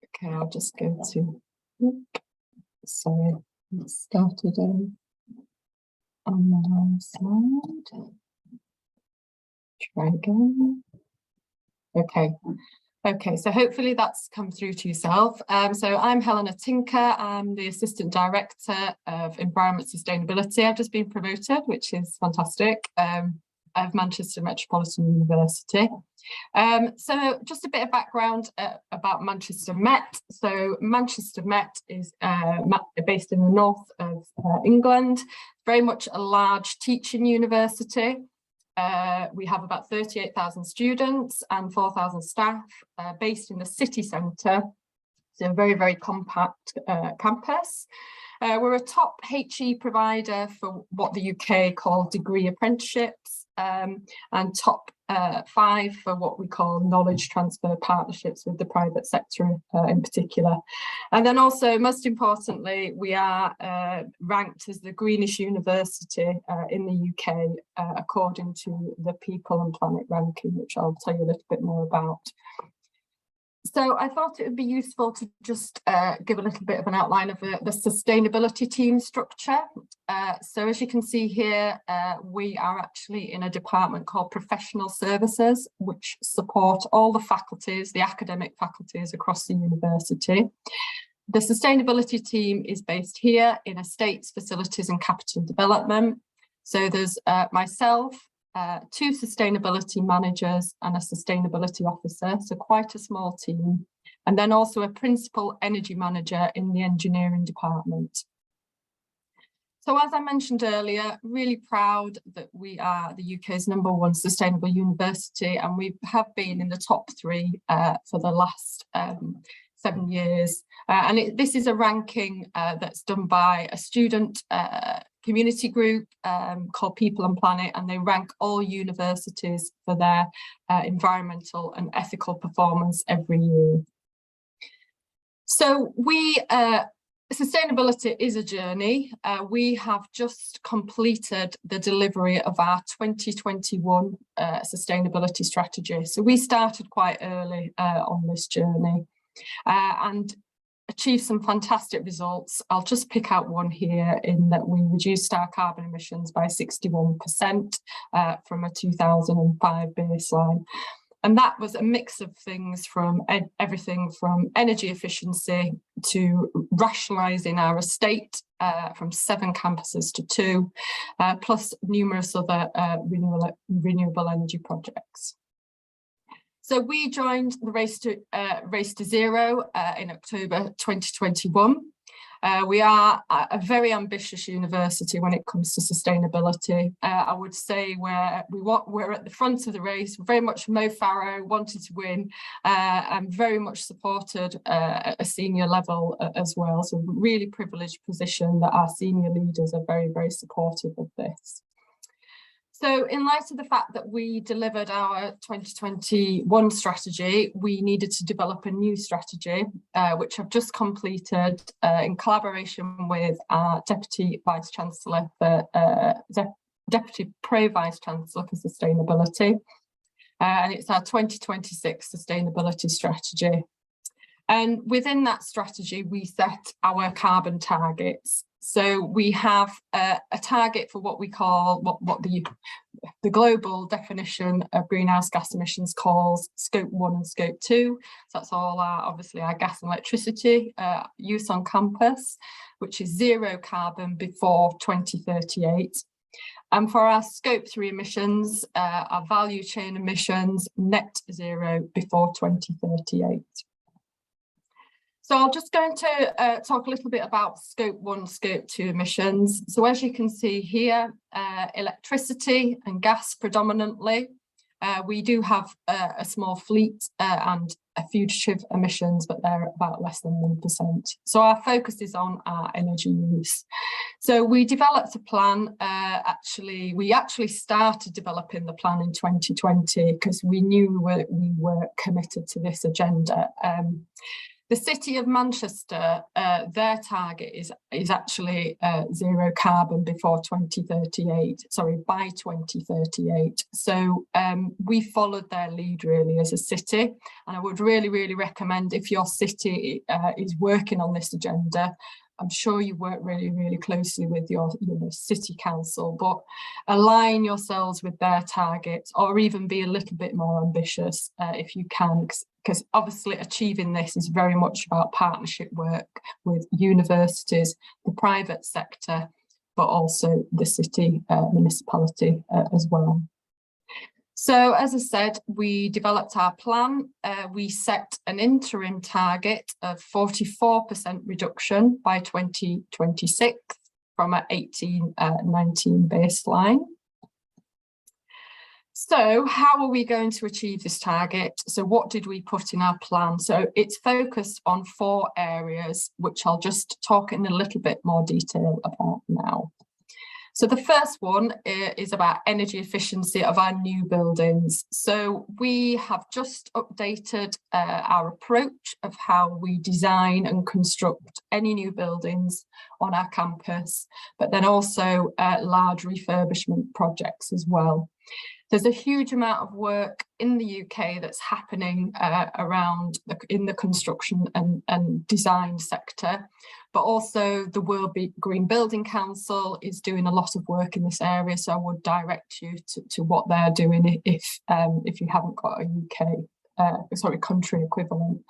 Okay, I'll just go to. Sorry, it started. another slide. Try again. Okay, so hopefully that's come through to yourself. So I'm Helena Tinker. I'm the Assistant Director of Environment Sustainability. I've just been promoted, which is fantastic, of Manchester Metropolitan University. So just a bit of background about Manchester Met. So Manchester Met is based in the north of England, very much a large teaching university. We have about 38,000 students and 4,000 staff based in the city centre. So a very, very compact campus. We're a top HE provider for what the UK call degree apprenticeships and top 5 for what we call knowledge transfer partnerships with the private sector in particular. And then also, most importantly, we are ranked as the greenest university in the UK according to the People and Planet ranking, which I'll tell you a little bit more about. So I thought it would be useful to just give a little bit of an outline of the sustainability team structure. So as you can see here, we are actually in a department called Professional Services, which support all the faculties, the academic faculties across the university. The sustainability team is based here in Estates, Facilities and Capital Development. So there's myself, 2 sustainability managers and a sustainability officer, so quite a small team, and then also a principal energy manager in the engineering department. So as I mentioned earlier, really proud that we are the UK's #1 sustainable university, and we have been in the top 3 for the last 7 years. And this is a ranking that's done by a student community group called People and Planet, and they rank all universities for their environmental and ethical performance every year. So sustainability is a journey. We have just completed the delivery of our 2021 sustainability strategy. So we started quite early on this journey and achieved some fantastic results. I'll just pick out one here in that we reduced our carbon emissions by 61% from a 2005 baseline. And that was a mix of things from everything from energy efficiency to rationalising our estate from 7 campuses to 2, plus numerous other renewable energy projects. So we joined the Race to Zero in October 2021. We are a very ambitious university when it comes to sustainability. I would say we're at the front of the race. Very much Mo Farah wanted to win and very much supported at a senior level as well. So really privileged position that our senior leaders are very, very supportive of this. So in light of the fact that we delivered our 2021 strategy, we needed to develop a new strategy, which I've just completed in collaboration with our Deputy Vice Chancellor, Deputy Pro-Vice Chancellor for Sustainability. And it's our 2026 Sustainability Strategy. And within that strategy, we set our carbon targets. So we have a target for what we call, what the global definition of greenhouse gas emissions calls Scope 1 and Scope 2. So that's all obviously our gas and electricity use on campus, which is 0 carbon before 2038. And for our Scope 3 emissions, our value chain emissions, net 0 before 2038. So I'm just going to talk a little bit about Scope 1, Scope 2 emissions. So as you can see here, electricity and gas predominantly. We do have a small fleet and a fugitive emissions, but they're about less than 1%. So our focus is on our energy use. So we developed a plan, we actually started developing the plan in 2020 because we knew we were committed to this agenda. The City of Manchester, their target is actually 0 carbon before 2038, sorry, by 2038. So we followed their lead really as a city. And I would really, really recommend if your city is working on this agenda, I'm sure you work really, really closely with your city council, but align yourselves with their targets, or even be a little bit more ambitious if you can, because obviously achieving this is very much about partnership work with universities, the private sector, but also the city municipality as well. So as I said, we developed our plan. We set an interim target of 44% reduction by 2026 from an 18-19 baseline. So how are we going to achieve this target? So what did we put in our plan? So it's focused on 4 areas, which I'll just talk in a little bit more detail about now. So the first one is about energy efficiency of our new buildings. So we have just updated our approach of how we design and construct any new buildings on our campus, but then also large refurbishment projects as well. There's a huge amount of work in the UK that's happening around in the construction and design sector, but also the World Green Building Council is doing a lot of work in this area. So I would direct you to what they're doing if you haven't got a country equivalent.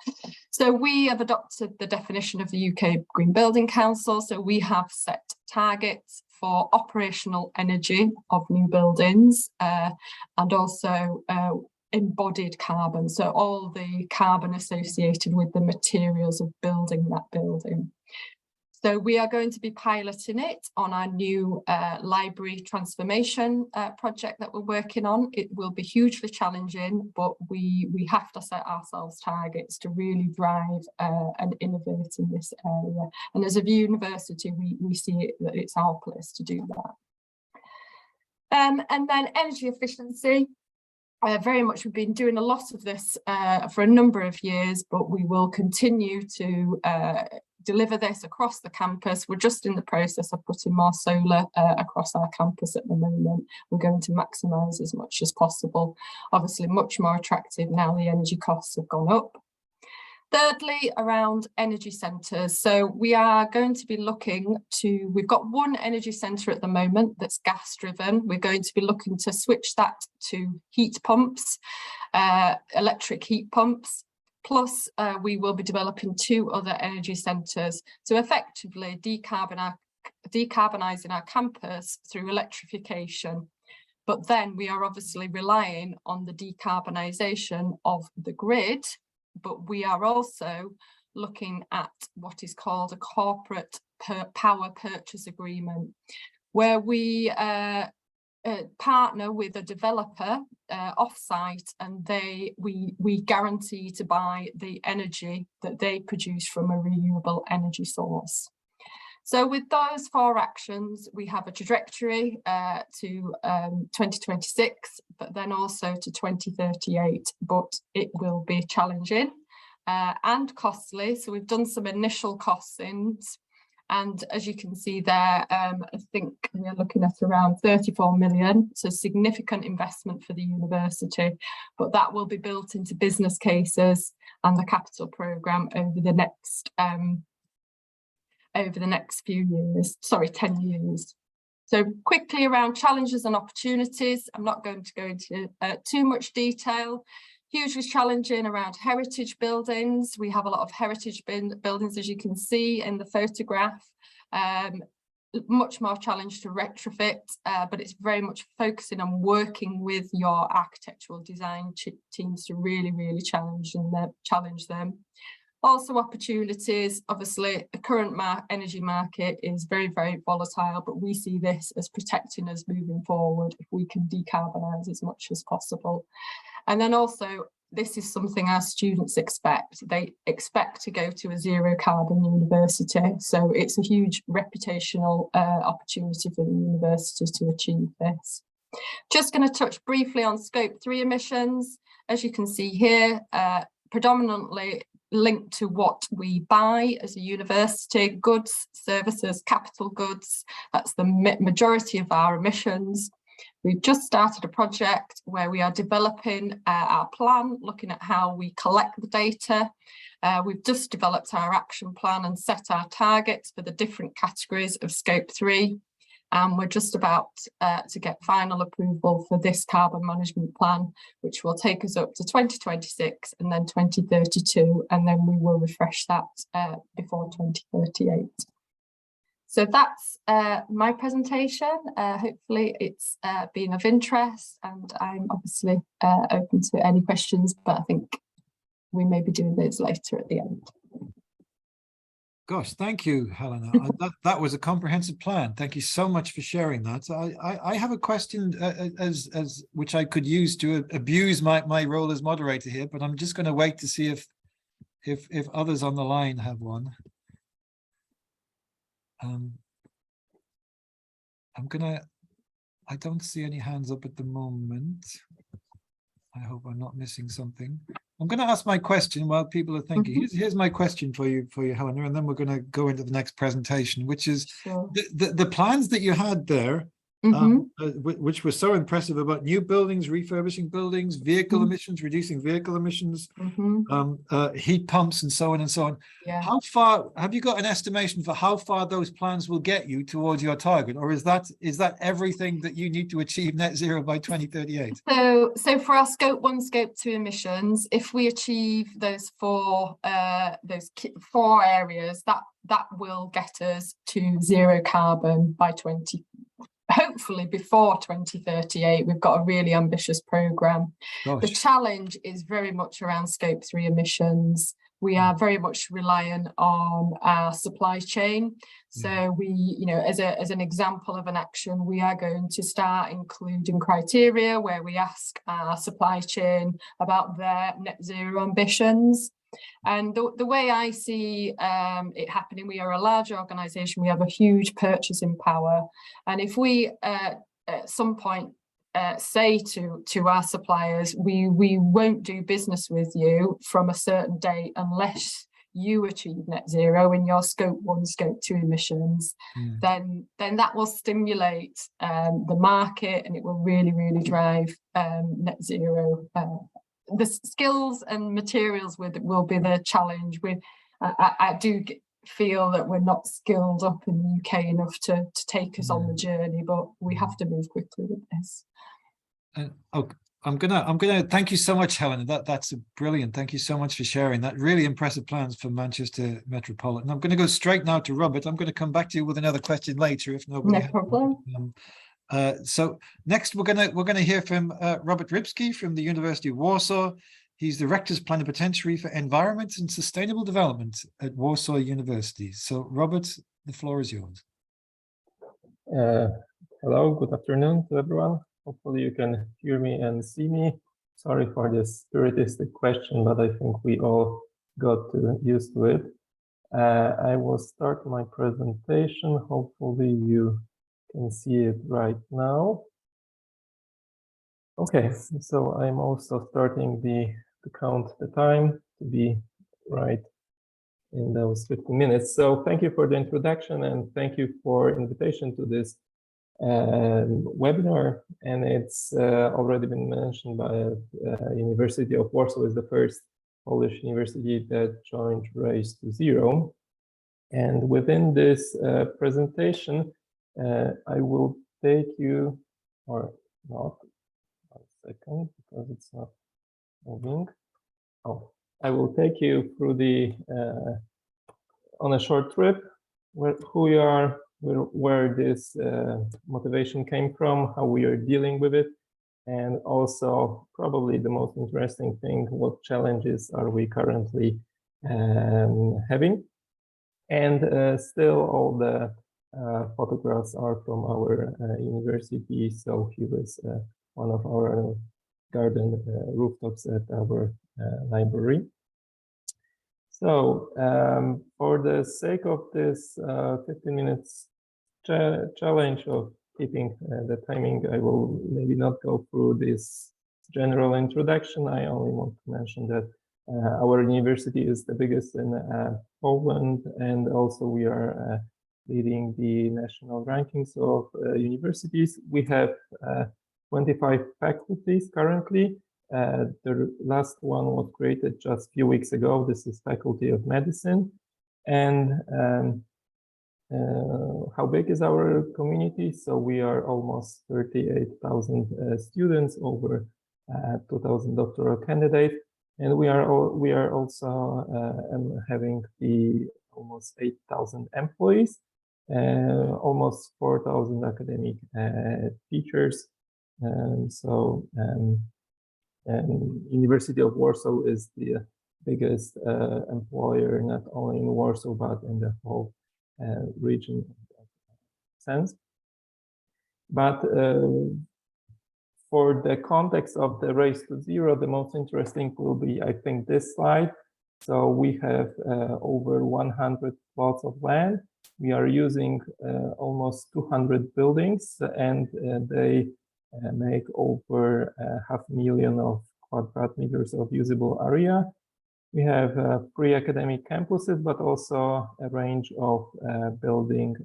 So we have adopted the definition of the UK Green Building Council. So we have set targets for operational energy of new buildings and also embodied carbon, so all the carbon associated with the materials of building that building. So we are going to be piloting it on our new library transformation project that we're working on. It will be hugely challenging, but we have to set ourselves targets to really drive and innovate in this area. And as a university, we see it that it's our place to do that. And then energy efficiency. Very much we've been doing a lot of this for a number of years, but we will continue to deliver this across the campus. We're just in the process of putting more solar across our campus at the moment. We're going to maximise as much as possible. Obviously much more attractive now the energy costs have gone up. Thirdly, around energy centres. So we are going to be looking to, we've got one energy centre at the moment that's gas driven. We're going to be looking to switch that to heat pumps, electric heat pumps. Plus, we will be developing 2 other energy centres to effectively decarbonising our campus through electrification. But then we are obviously relying on the decarbonisation of the grid, but we are also looking at what is called a corporate power purchase agreement, where we partner with a developer off-site, and we guarantee to buy the energy that they produce from a renewable energy source. So with those 4 actions, we have a trajectory to 2026, but then also to 2038, but it will be challenging and costly. So we've done some initial costings, and as you can see there, I think we're looking at around 34 million, so significant investment for the university, but that will be built into business cases and the capital programme over the next few years, 10 years. So quickly around challenges and opportunities, I'm not going to go into too much detail. Hugely challenging around heritage buildings. We have a lot of heritage buildings, as you can see in the photograph. Much more challenge to retrofit, but it's very much focusing on working with your architectural design teams to really, really challenge them. Also opportunities, obviously the current energy market is very, very volatile, but we see this as protecting us moving forward if we can decarbonise as much as possible. And then also, this is something our students expect. They expect to go to a zero carbon university. So it's a huge reputational opportunity for the university to achieve this. Just going to touch briefly on Scope 3 emissions. As you can see here, predominantly linked to what we buy as a university, goods, services, capital goods. That's the majority of our emissions. We've just started a project where we are developing our plan, looking at how we collect the data. We've just developed our action plan and set our targets for the different categories of Scope 3. And we're just about to get final approval for this carbon management plan, which will take us up to 2026 and then 2032, and then we will refresh that before 2038. So that's my presentation. Hopefully it's been of interest, and I'm obviously open to any questions, but I think we may be doing those later at the end. Gosh, thank you, Helena. That was a comprehensive plan. Thank you so much for sharing that. I have a question as which I could use to abuse my role as moderator here, but I'm just going to wait to see if others on the line have one. I don't see any hands up at the moment. I hope I'm not missing something. I'm going to ask my question while people are thinking. Here's my question for you, Helena, and then we're going to go into the next presentation, which is the plans that you had there, which were so impressive about new buildings, refurbishing buildings, vehicle emissions, reducing vehicle emissions, heat pumps, and so on and so on. Yeah. How far have you got an estimation for how far those plans will get you towards your target, or is that everything that you need to achieve net zero by 2038? So for our Scope 1, Scope 2 emissions, if we achieve those four areas, that will get us to zero carbon by hopefully before 2038. We've got a really ambitious programme. The challenge is very much around Scope 3 emissions. We are very much reliant on our supply chain. So we, as an example of an action, we are going to start including criteria where we ask our supply chain about their net zero ambitions. And the way I see it happening, we are a large organisation, we have a huge purchasing power. And if we at some point say to our suppliers, we won't do business with you from a certain date unless you achieve net zero in your Scope 1, Scope 2 emissions, then that will stimulate the market, and it will really, really drive net zero. The skills and materials will be the challenge. I do feel that we're not skilled up in the UK enough to take us on the journey, but we have to move quickly with this. I'm gonna thank you so much, Helena. That's brilliant. Thank you so much for sharing that. Really impressive plans for Manchester Metropolitan. I'm going to go straight now to Robert. I'm going to come back to you with another question later if nobody. No problem. So next we're gonna hear from Robert Rybski from the University of Warsaw. He's the Rector's Plenipotentiary for Environment and Sustainable Development at Warsaw University. So Robert, the floor is yours. Hello, good afternoon to everyone. Hopefully you can hear me and see me. Sorry for this spiritistic question, but I think we all got used to it. I will start my presentation. Hopefully you can see it right now. Okay, so I'm also starting to count the time to be right in those 15 minutes. So thank you for the introduction, and thank you for invitation to this webinar. And it's already been mentioned by University of Warsaw is the first Polish university that joined Race to Zero. And within this presentation, I will take you, or not, 1 second, because it's not moving. Oh, I will take you through on a short trip, who we are, where this motivation came from, how we are dealing with it, and also probably the most interesting thing, what challenges are we currently having. And still all the photographs are from our university, so here is one of our garden rooftops at our library. So for the sake of this 15 minutes challenge of keeping the timing, I will maybe not go through this general introduction. I only want to mention that our university is the biggest in Poland, and also we are leading the national rankings of universities. We have 25 faculties currently. The last one was created just a few weeks ago. This is Faculty of Medicine. And how big is our community? So we are almost 38,000 students, over 2,000 doctoral candidates, and we are also having the almost 8,000 employees, almost 4,000 academic teachers. University of Warsaw is the biggest employer, not only in Warsaw but in the whole region sense. But for the context of the race to zero, the most interesting will be, I think, this slide. So we have over 100 plots of land. We are using almost 200 buildings, and they make over 500,000 of quadrat meters of usable area. We have 3 academic campuses, but also a range of building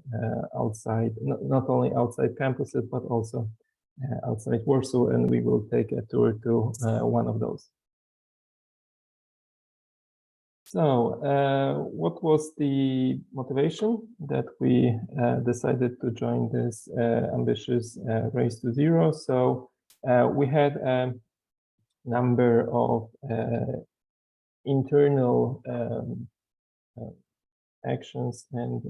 outside, not only outside campuses, but also outside Warsaw, and we will take a tour to one of those. So what was the motivation that we decided to join this ambitious race to zero? So we had a number of internal actions and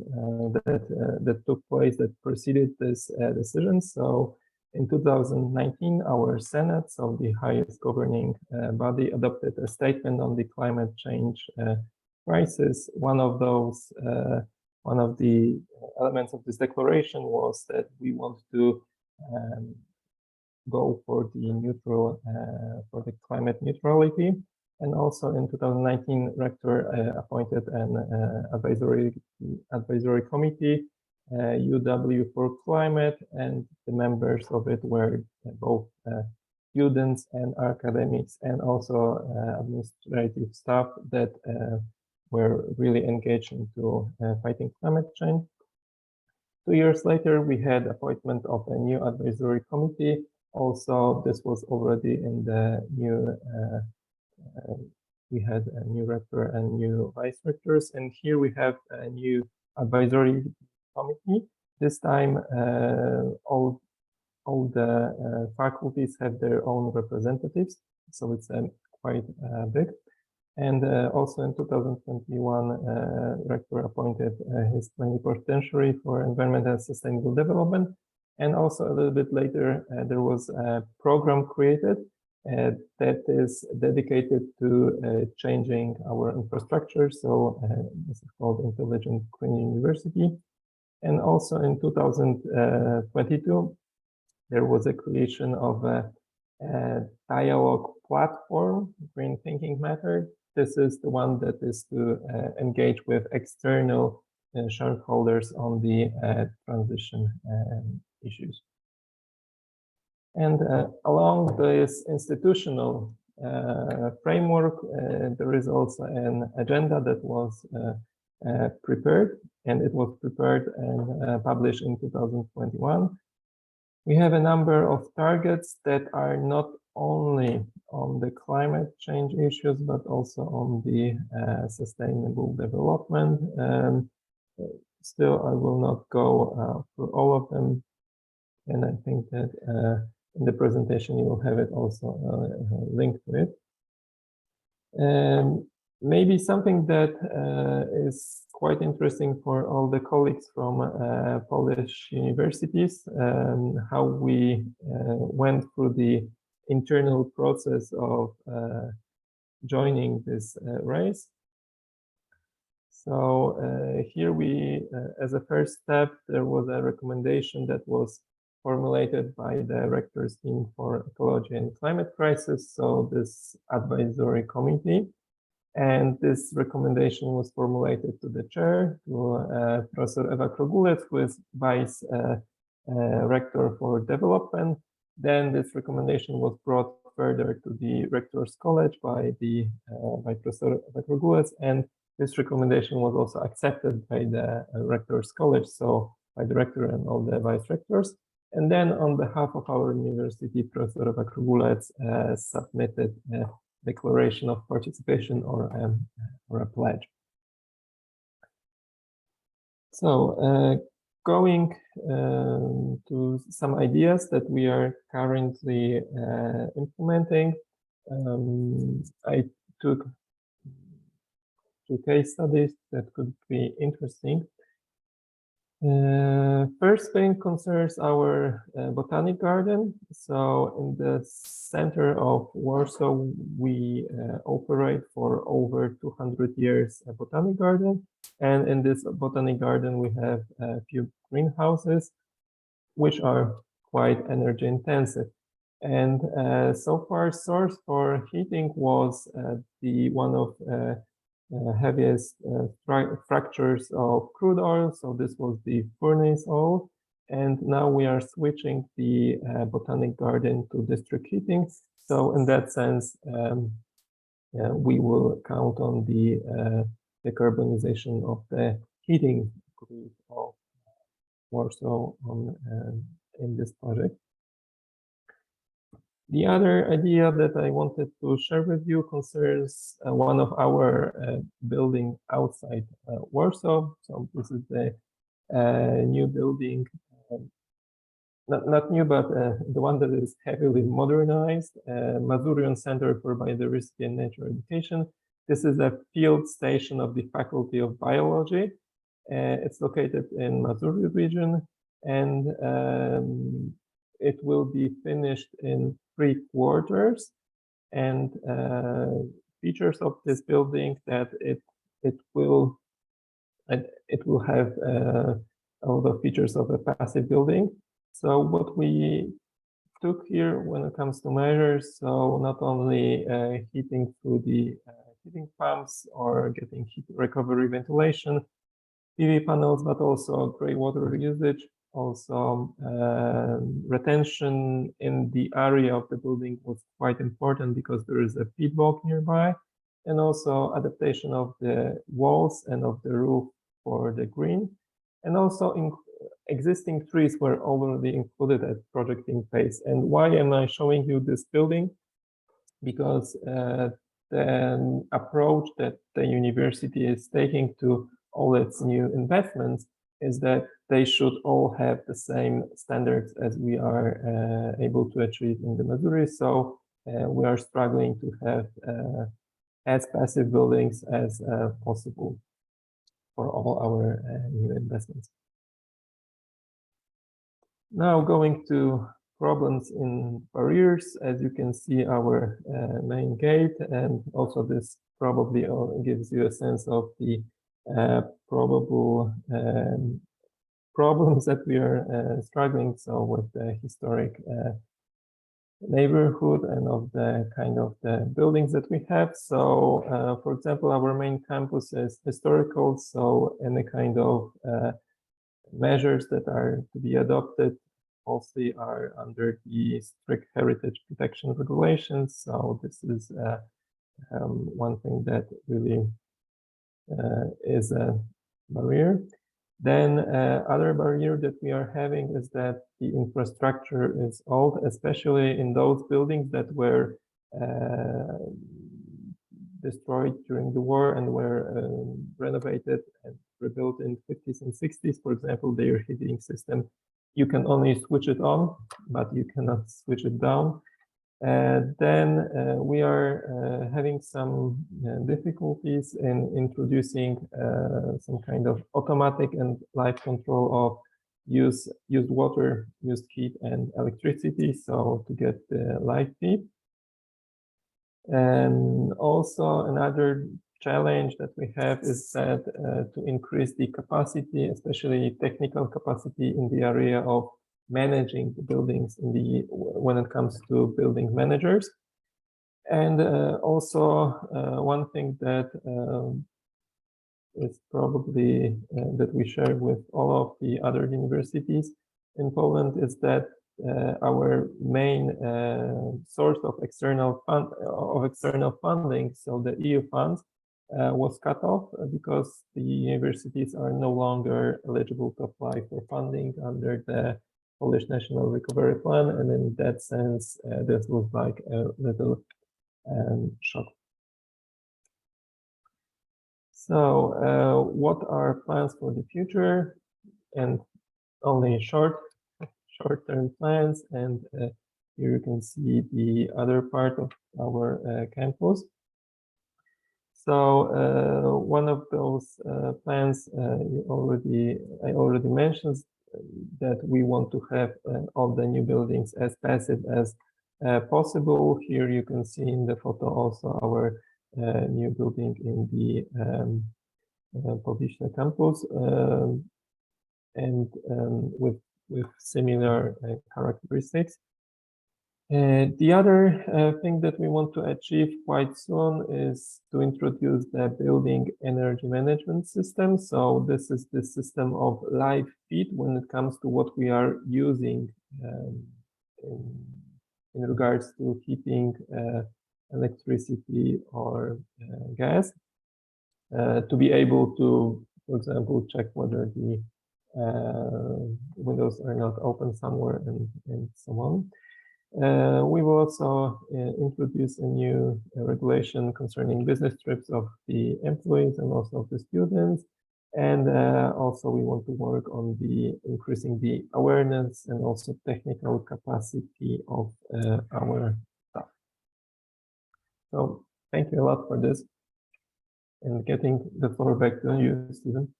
that took place that preceded this decision. So in 2019, our Senate, so the highest governing body, adopted a statement on the climate change crisis. One of the elements of this declaration was that we want to go for the climate neutrality. And also in 2019, Rector appointed an advisory committee, UW for Climate, and the members of it were both students and academics, and also administrative staff that were really engaged into fighting climate change. 2 years later, we had appointment of a new advisory committee. Also, this was already in the new we had a new rector and new vice rectors, and here we have a new advisory committee. This time, all the faculties have their own representatives, so it's quite big. And also in 2021, Rector appointed his plenipotentiary for environment and sustainable development. And also a little bit later, there was a program created that is dedicated to changing our infrastructure. So this is called Intelligent Green University. And also in 2022, there was a creation of a dialogue platform, Green Thinking Method. This is the one that is to engage with external shareholders on the transition issues. And along this institutional framework, there is also an agenda that was prepared, and it was prepared and published in 2021. We have a number of targets that are not only on the climate change issues, but also on the sustainable development. Still, I will not go through all of them. And I think that in the presentation, you will have it also linked to it. Maybe something that is quite interesting for all the colleagues from Polish universities, how we went through the internal process of joining this race. So here we, as a first step, there was a recommendation that was formulated by the Rector's Team for Ecology and Climate Crisis, so this advisory committee. And this recommendation was formulated to the chair, to Professor Ewa Krogulec, who is Vice Rector for Development. Then this recommendation was brought further to the Rector's College by Professor Ewa Krogulec, and this recommendation was also accepted by the Rector's College, so by the Rector and all the Vice Rectors. And then on behalf of our university, Professor Krugulec submitted a declaration of participation or a pledge. So going to some ideas that we are currently implementing, I took 2 case studies that could be interesting. First thing concerns our botanic garden. So in the center of Warsaw, we operate for over 200 years a botanic garden. And in this botanic garden, we have a few greenhouses, which are quite energy intensive. And so far, source for heating was the one of heaviest fractures of crude oil. So this was the furnace oil. And now we are switching the botanic garden to district heating. So in that sense, we will count on the decarbonization of the heating grid of Warsaw in this project. The other idea that I wanted to share with you concerns one of our building outside Warsaw. So this is the new building, not new, but the one that is heavily modernized, Mazurian Center for Biodiversity and Nature Education. This is a field station of the Faculty of Biology. It's located in Mazuri region, and it will be finished in 3 quarters. And features of this building that it will have all the features of a passive building. So what we took here when it comes to measures, so not only heating through the heating pumps or getting heat recovery ventilation, PV panels, but also gray water usage. Also, retention in the area of the building was quite important because there is a feedwalk nearby, and also adaptation of the walls and of the roof for the green. And also existing trees were already included at projecting phase. And why am I showing you this building? Because the approach that the university is taking to all its new investments is that they should all have the same standards as we are able to achieve in the Mazuri. So we are struggling to have as passive buildings as possible for all our new investments. Now going to problems in barriers. As you can see, our main gate, and also this probably gives you a sense of the probable problems that we are struggling so with the historic neighborhood and of the kind of the buildings that we have. So for example, our main campus is historical, so any kind of measures that are to be adopted mostly are under the strict heritage protection regulations. So this is one thing that really is a barrier. Then other barrier that we are having is that the infrastructure is old, especially in those buildings that were destroyed during the war and were renovated and rebuilt in 50s and 60s. For example, their heating system, you can only switch it on, but you cannot switch it down. Then we are having some difficulties in introducing some kind of automatic and live control of used water, used heat, and electricity, so to get the live feed. And also another challenge that we have is that to increase the capacity, especially technical capacity in the area of managing the buildings when it comes to building managers. And also one thing that is probably that we share with all of the other universities in Poland is that our main source of external funding, so the EU funds, was cut off because the universities are no longer eligible to apply for funding under the Polish National Recovery Plan, and in that sense, this was like a little shock. So, what are plans for the future? And only short-term plans. And here you can see the other part of our campus. So one of those plans I already mentioned, that we want to have all the new buildings as passive as possible. Here you can see in the photo also our new building in the Powitanie campus, and with similar characteristics. The other thing that we want to achieve quite soon is to introduce the building energy management system. So this is the system of live feed when it comes to what we are using in regards to heating, electricity, or gas, to be able to, for example, check whether the windows are not open somewhere, and so on. We will also introduce a new regulation concerning business trips of the employees and also of the students. And also we want to work on increasing the awareness and also technical capacity of our staff. So thank you a lot for this, and getting the floor back to you, Stephen.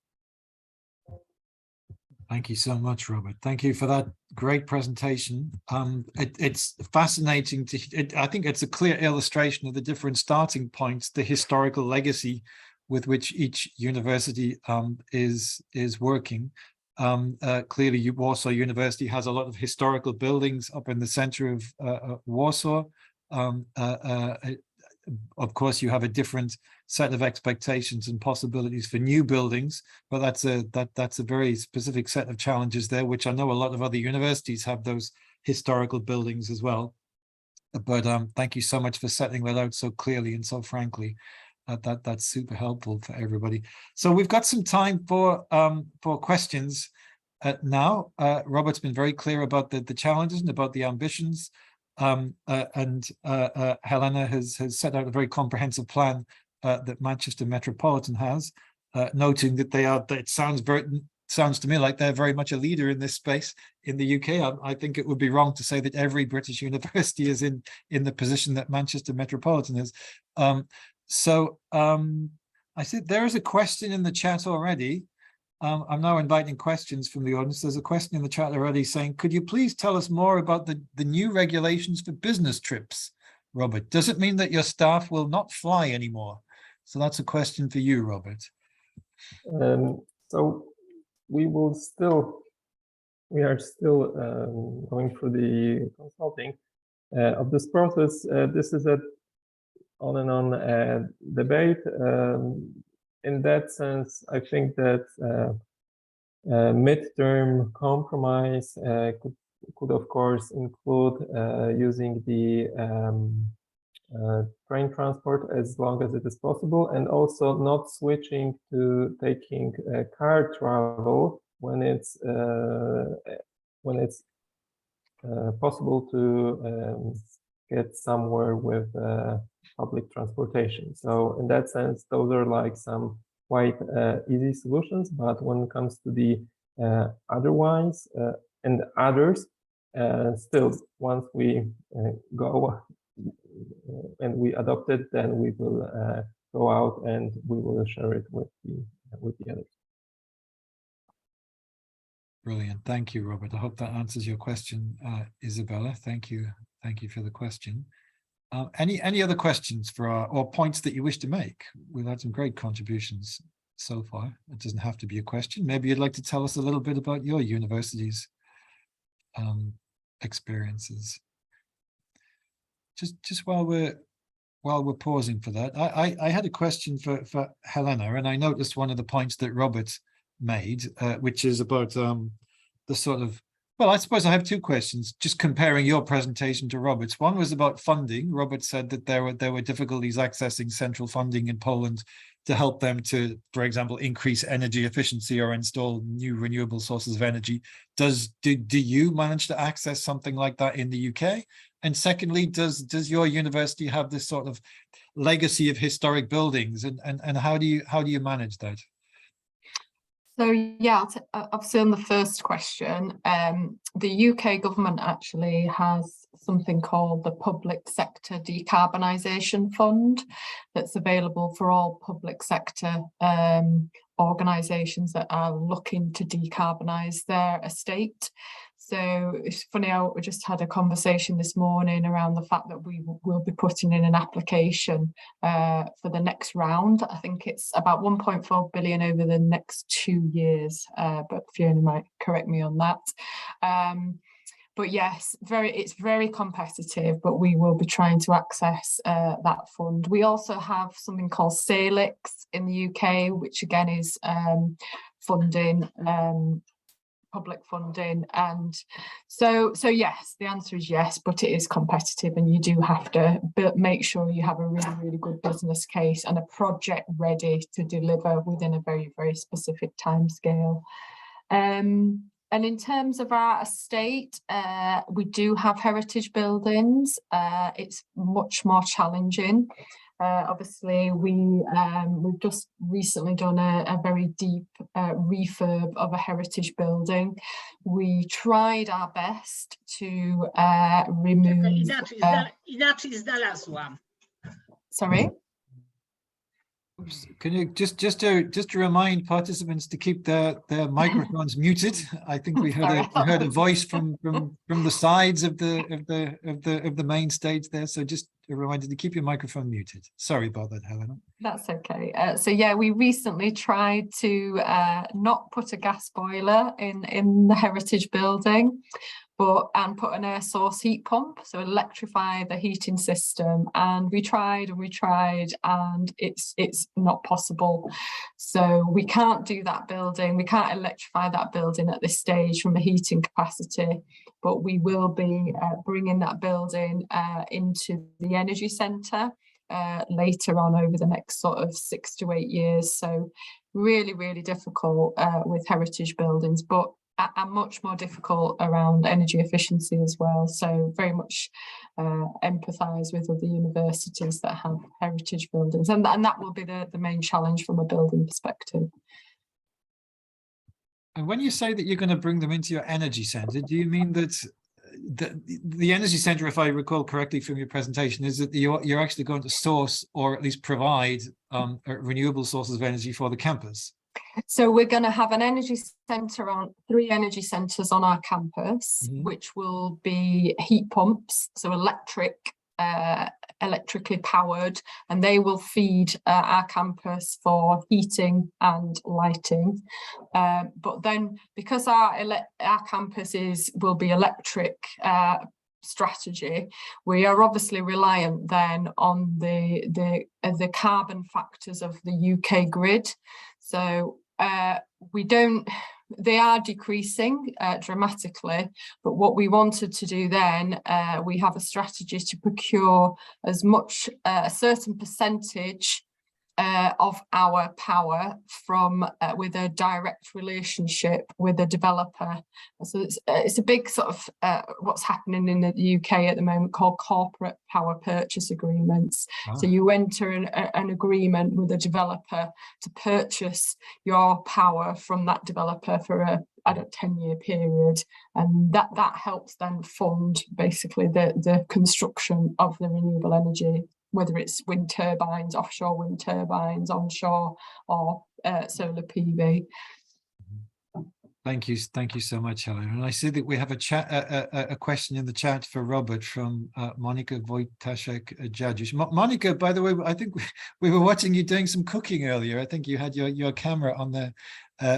Thank you so much, Robert. Thank you for that great presentation. It's fascinating I think it's a clear illustration of the different starting points, the historical legacy with which each university is working. Clearly, Warsaw University has a lot of historical buildings up in the center of Warsaw. Of course, you have a different set of expectations and possibilities for new buildings, but that's a very specific set of challenges there, which I know a lot of other universities have those historical buildings as well. But thank you so much for setting that out so clearly and so frankly. That's super helpful for everybody. So we've got some time for questions now. Robert's been very clear about the challenges and about the ambitions. And Helena has set out a very comprehensive plan that Manchester Metropolitan has, noting that it sounds to me like they're very much a leader in this space in the UK. I think it would be wrong to say that every British university is in the position that Manchester Metropolitan is. I said there is a question in the chat already. I'm now inviting questions from the audience. There's a question in the chat already saying, could you please tell us more about the new regulations for business trips, Robert? Does it mean that your staff will not fly anymore? So that's a question for you, Robert. So we are still going through the consulting of this process. This is an on and on debate. In that sense, I think that midterm compromise could of course include using the train transport as long as it is possible, and also not switching to taking car travel when it's possible to get somewhere with public transportation. So in that sense, those are like some quite easy solutions. But when it comes to the otherwise and others, still, once we go and we adopt it, then we will go out and we will share it with the others. Brilliant. Thank you, Robert. I hope that answers your question, Isabella. Thank you. Thank you for the question. Any other questions or points that you wish to make? We've had some great contributions so far. It doesn't have to be a question. Maybe you'd like to tell us a little bit about your university's experiences. Just while we're pausing for that, I had a question for Helena, and I noticed one of the points that Robert made, which is about the sort of, well, I suppose I have two questions, just comparing your presentation to Robert's. One was about funding. Robert said that there were difficulties accessing central funding in Poland to help them to, for example, increase energy efficiency or install new renewable sources of energy. Do you manage to access something like that in the UK? And secondly, does your university have this sort of legacy of historic buildings, and how do you manage that? So yeah, obviously on the first question, the UK government actually has something called the Public Sector Decarbonisation Fund that's available for all public sector organisations that are looking to decarbonise their estate. So it's funny, we just had a conversation this morning around the fact that we will be putting in an application for the next round. I think it's about 1.4 billion over the next 2 years, but Fiona might correct me on that. But yes, it's very competitive, but we will be trying to access that fund. We also have something called SALIX in the UK, which again is funding, public funding. And so yes, the answer is yes, but it is competitive, and you do have to make sure you have a really, really good business case and a project ready to deliver within a very, very specific timescale. And in terms of our estate, we do have heritage buildings. It's much more challenging. Obviously, we've just recently done a very deep refurb of a heritage building. We tried our best to remove... Inaczej znalazłam. Sorry? Can you just to remind participants to keep their microphones muted? I think we heard a voice from the sides of the main stage there. So just a reminder to keep your microphone muted. Sorry about that, Helena. That's okay. So yeah, we recently tried to not put a gas boiler in the heritage building, and put an air source heat pump, so electrify the heating system. And we tried and it's not possible. So we can't do that building. We can't electrify that building at this stage from a heating capacity, but we will be bringing that building into the energy centre later on over the next sort of 6 to 8 years. So really, really difficult with heritage buildings, but are much more difficult around energy efficiency as well. So very much empathise with other universities that have heritage buildings, and that will be the main challenge from a building perspective. And when you say that you're going to bring them into your energy centre, do you mean that the energy centre, if I recall correctly from your presentation, is that you're actually going to source or at least provide renewable sources of energy for the campus? So we're going to have an energy centre on 3 energy centres on our campus, which will be heat pumps, so electrically powered, and they will feed our campus for heating and lighting. But then, because our campus will be electric strategy, we are obviously reliant then on the carbon factors of the UK grid. So they are decreasing dramatically, but what we wanted to do then, we have a strategy to procure as much, a certain percentage of our power from with a direct relationship with a developer. So it's a big sort of what's happening in the UK at the moment called corporate power purchase agreements. So you enter an agreement with a developer to purchase your power from that developer for a 10-year period, and that helps then fund basically the construction of the renewable energy, whether it's wind turbines, offshore wind turbines, onshore, or solar PV. Thank you so much, Helen. And I see that we have a question in the chat for Robert from Monica Wojtaszek-Dziadziusz. Monica, by the way, I think we were watching you doing some cooking earlier. I think you had your camera on the,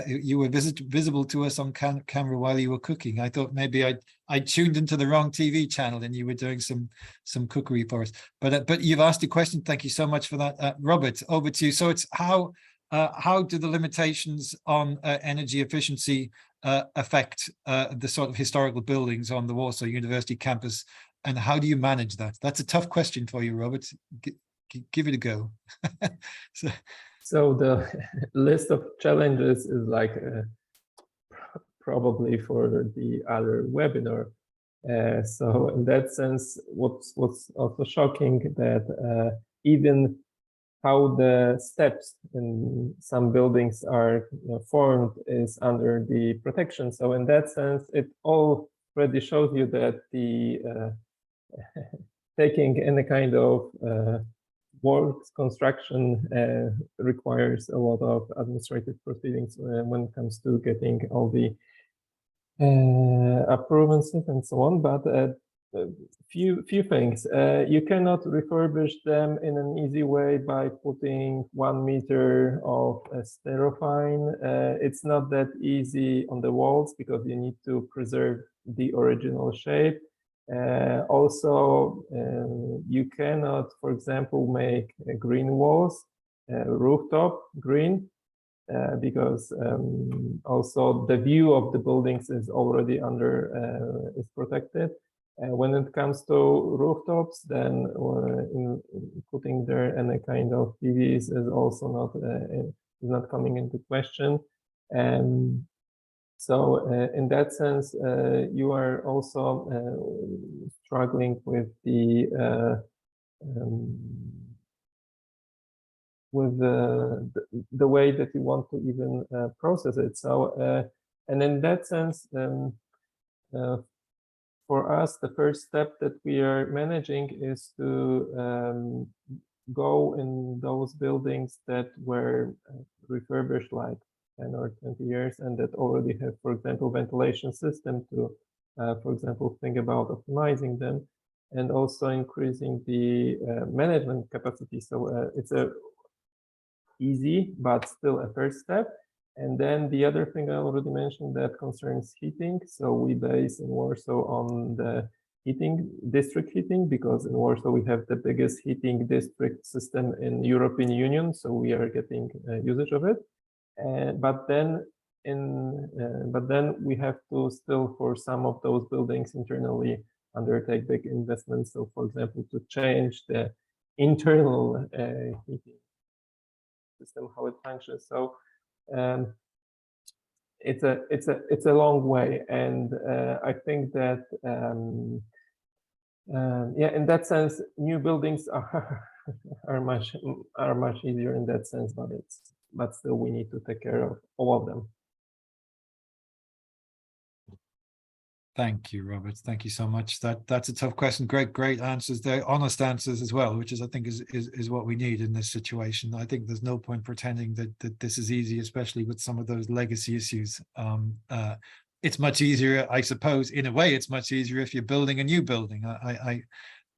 you were visible to us on camera while you were cooking. I thought maybe I tuned into the wrong TV channel and you were doing some cookery for us. But you've asked a question. Thank you so much for that. Robert, over to you. So it's how do the limitations on energy efficiency affect the sort of historical buildings on the Warsaw University campus, and how do you manage that? That's a tough question for you, Robert. Give it a go. So the list of challenges is like probably for the other webinar. So in that sense, what's also shocking that even how the steps in some buildings are formed is under the protection. So in that sense, it already shows you that the taking any kind of works construction requires a lot of administrative proceedings when it comes to getting all the approvances and so on. But few things. You cannot refurbish them in an easy way by putting 1 meter of styrofoam. It's not that easy on the walls because you need to preserve the original shape. Also, you cannot, for example, make green walls, rooftop green, because also the view of the buildings is already is protected. When it comes to rooftops, then in putting there any kind of PVs is also not coming into question. So in that sense, you are also struggling with the way that you want to even process it. So and in that sense, for us, the first step that we are managing is to go in those buildings that were refurbished like 10 or 20 years and that already have, for example, ventilation system to, for example, think about optimizing them and also increasing the management capacity. So it's a easy, but still a first step. And then the other thing I already mentioned that concerns heating. So we base in Warsaw on the district heating, because in Warsaw we have the biggest heating district system in European Union. So we are getting usage of it. But then we have to still, for some of those buildings internally, undertake big investments. So for example, to change the internal heating system, how it functions. So it's a long way, and I think that yeah, in that sense, new buildings are much easier in that sense, but still we need to take care of all of them. Thank you, Robert. Thank you so much. That's a tough question. Great answers there, honest answers as well, which is I think is what we need in this situation. I think there's no point pretending that this is easy, especially with some of those legacy issues. It's much easier, I suppose, in a way. It's much easier if you're building a new building.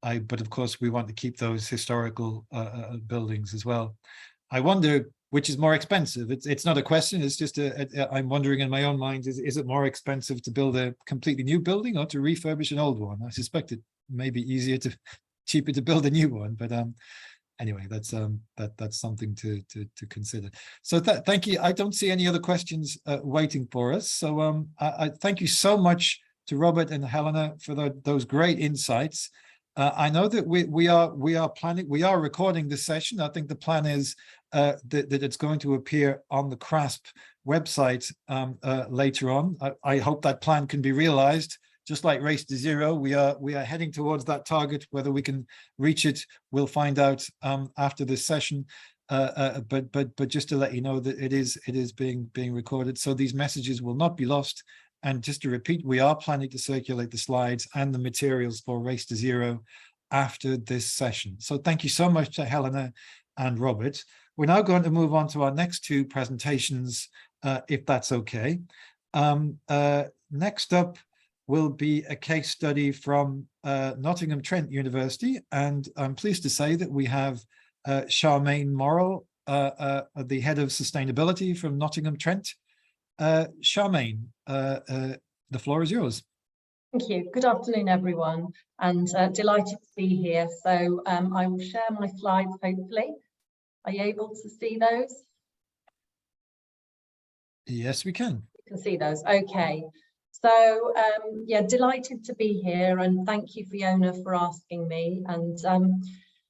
But of course, we want to keep those historical buildings as well. I wonder which is more expensive. It's not a question. It's just I'm wondering in my own mind, is it more expensive to build a completely new building or to refurbish an old one? I suspect it may be cheaper to build a new one, but anyway, that's something to consider. So thank you. I don't see any other questions waiting for us. So I thank you so much to Robert and Helena for those great insights. I know that we are recording this session. I think the plan is that it's going to appear on the KRASP website later on. I hope that plan can be realized. Just like Race to Zero, we are heading towards that target. Whether we can reach it, we'll find out after this session. But just to let you know that it is being recorded, so these messages will not be lost. And just to repeat, we are planning to circulate the slides and the materials for Race to Zero after this session. So thank you so much to Helena and Robert. We're now going to move on to our next two presentations, if that's okay. Next up will be a case study from Nottingham Trent University. And I'm pleased to say that we have Charmaine Morrell, the head of sustainability from Nottingham Trent. Charmaine, the floor is yours. Thank you. Good afternoon, everyone, and delighted to be here. So I will share my slides, hopefully. Are you able to see those? Yes, we can. You can see those. Okay. So yeah, delighted to be here, and thank you, Fiona, for asking me. And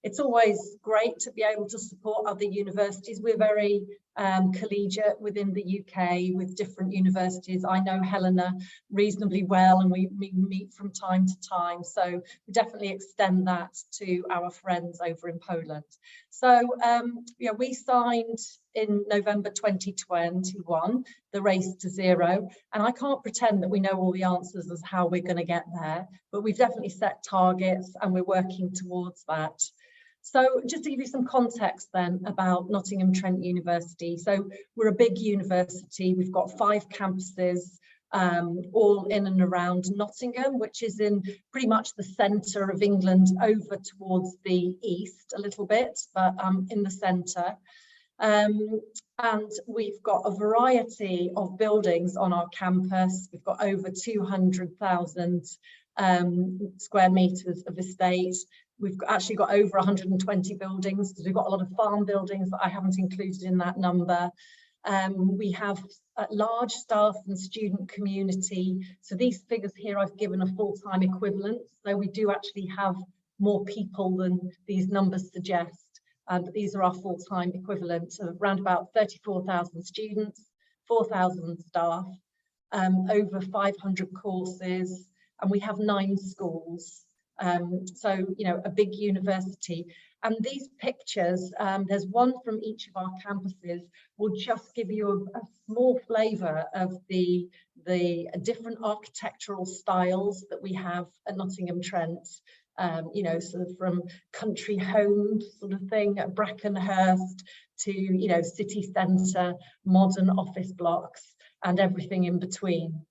It's always great to be able to support other universities. We're very collegiate within the UK with different universities. I know Helena reasonably well, and we meet from time to time. So we definitely extend that to our friends over in Poland. So yeah, we signed in November 2021 the Race to Zero, and I can't pretend that we know all the answers as how we're going to get there, but we've definitely set targets and we're working towards that. So just to give you some context then about Nottingham Trent University. So we're a big university. We've got 5 campuses, all in and around Nottingham, which is in pretty much the centre of England, over towards the east a little bit, but in the centre. And we've got a variety of buildings on our campus. We've got over 200,000 square metres of estate. We've actually got over 120 buildings, because we've got a lot of farm buildings that I haven't included in that number. We have a large staff and student community. So these figures here I've given a full-time equivalent. So we do actually have more people than these numbers suggest. But these are our full-time equivalents of around about 34,000 students, 4,000 staff, over 500 courses, and we have 9 schools. So, you know, a big university. And these pictures, there's one from each of our campuses, will just give you a small flavour of the different architectural styles that we have at Nottingham Trent. You know, sort of from country home sort of thing at Brackenhurst to, you know, city centre, modern office blocks, and everything in between.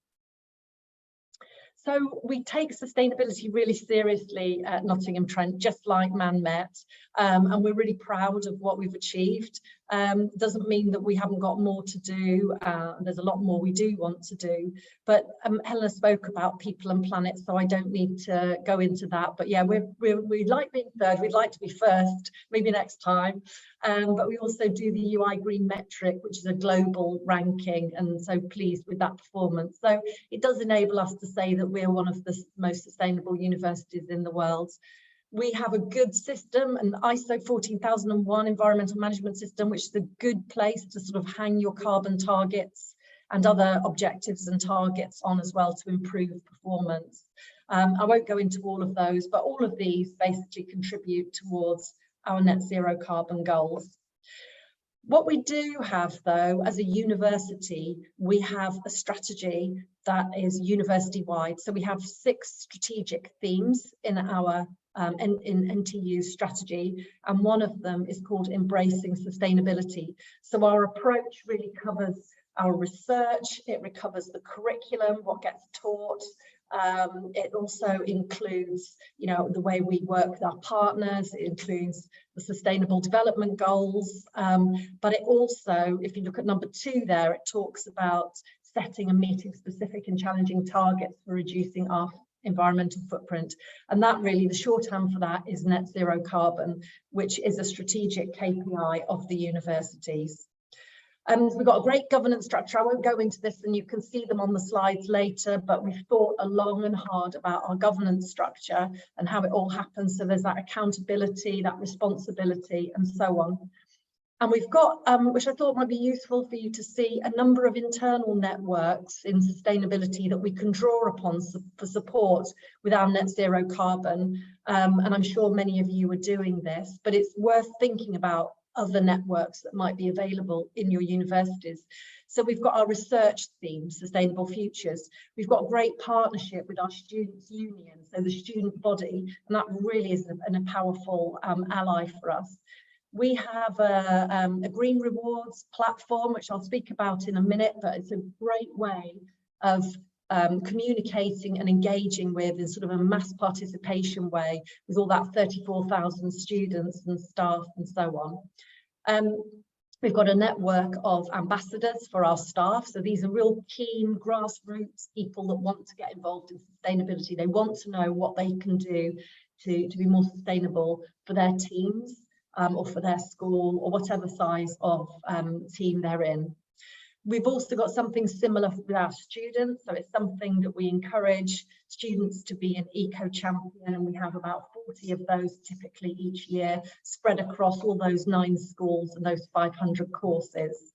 So we take sustainability really seriously at Nottingham Trent, just like Man Met, and we're really proud of what we've achieved. Doesn't mean that we haven't got more to do. There's a lot more we do want to do, but Helena spoke about people and planet, so I don't need to go into that. But yeah, we like being third. We'd like to be first, maybe next time. But we also do the UI Green metric, which is a global ranking, and so pleased with that performance. So it does enable us to say that we're one of the most sustainable universities in the world. We have a good system, an ISO 14001 environmental management system, which is a good place to sort of hang your carbon targets and other objectives and targets on as well to improve performance. I won't go into all of those, but all of these basically contribute towards our net zero carbon goals. What we do have, though, as a university, we have a strategy that is university-wide. So we have 6 strategic themes in our in NTU's strategy, and one of them is called Embracing Sustainability. So our approach really covers our research, it recovers the curriculum, what gets taught. It also includes, you know, the way we work with our partners. It includes the sustainable development goals, but it also, if you look at number 2 there, it talks about setting and meeting specific and challenging targets for reducing our environmental footprint. And that really, the shorthand for that is net zero carbon, which is a strategic KPI of the universities. We've got a great governance structure. I won't go into this, and you can see them on the slides later, but we've thought long and hard about our governance structure and how it all happens. So there's that accountability, that responsibility, and so on. And we've got, which I thought might be useful for you to see, a number of internal networks in sustainability that we can draw upon for support with our net zero carbon. And I'm sure many of you are doing this, but it's worth thinking about other networks that might be available in your universities. So we've got our research theme, Sustainable Futures. We've got a great partnership with our students' union, so the student body, and that really is a powerful ally for us. We have a green rewards platform, which I'll speak about in a minute, but it's a great way of communicating and engaging with in sort of a mass participation way with all that 34,000 students and staff and so on. We've got a network of ambassadors for our staff. So these are real keen grassroots people that want to get involved in sustainability. They want to know what they can do to be more sustainable for their teams or for their school or whatever size of team they're in. We've also got something similar with our students. So it's something that we encourage students to be an eco-champion, and we have about 40 of those typically each year spread across all those 9 schools and those 500 courses.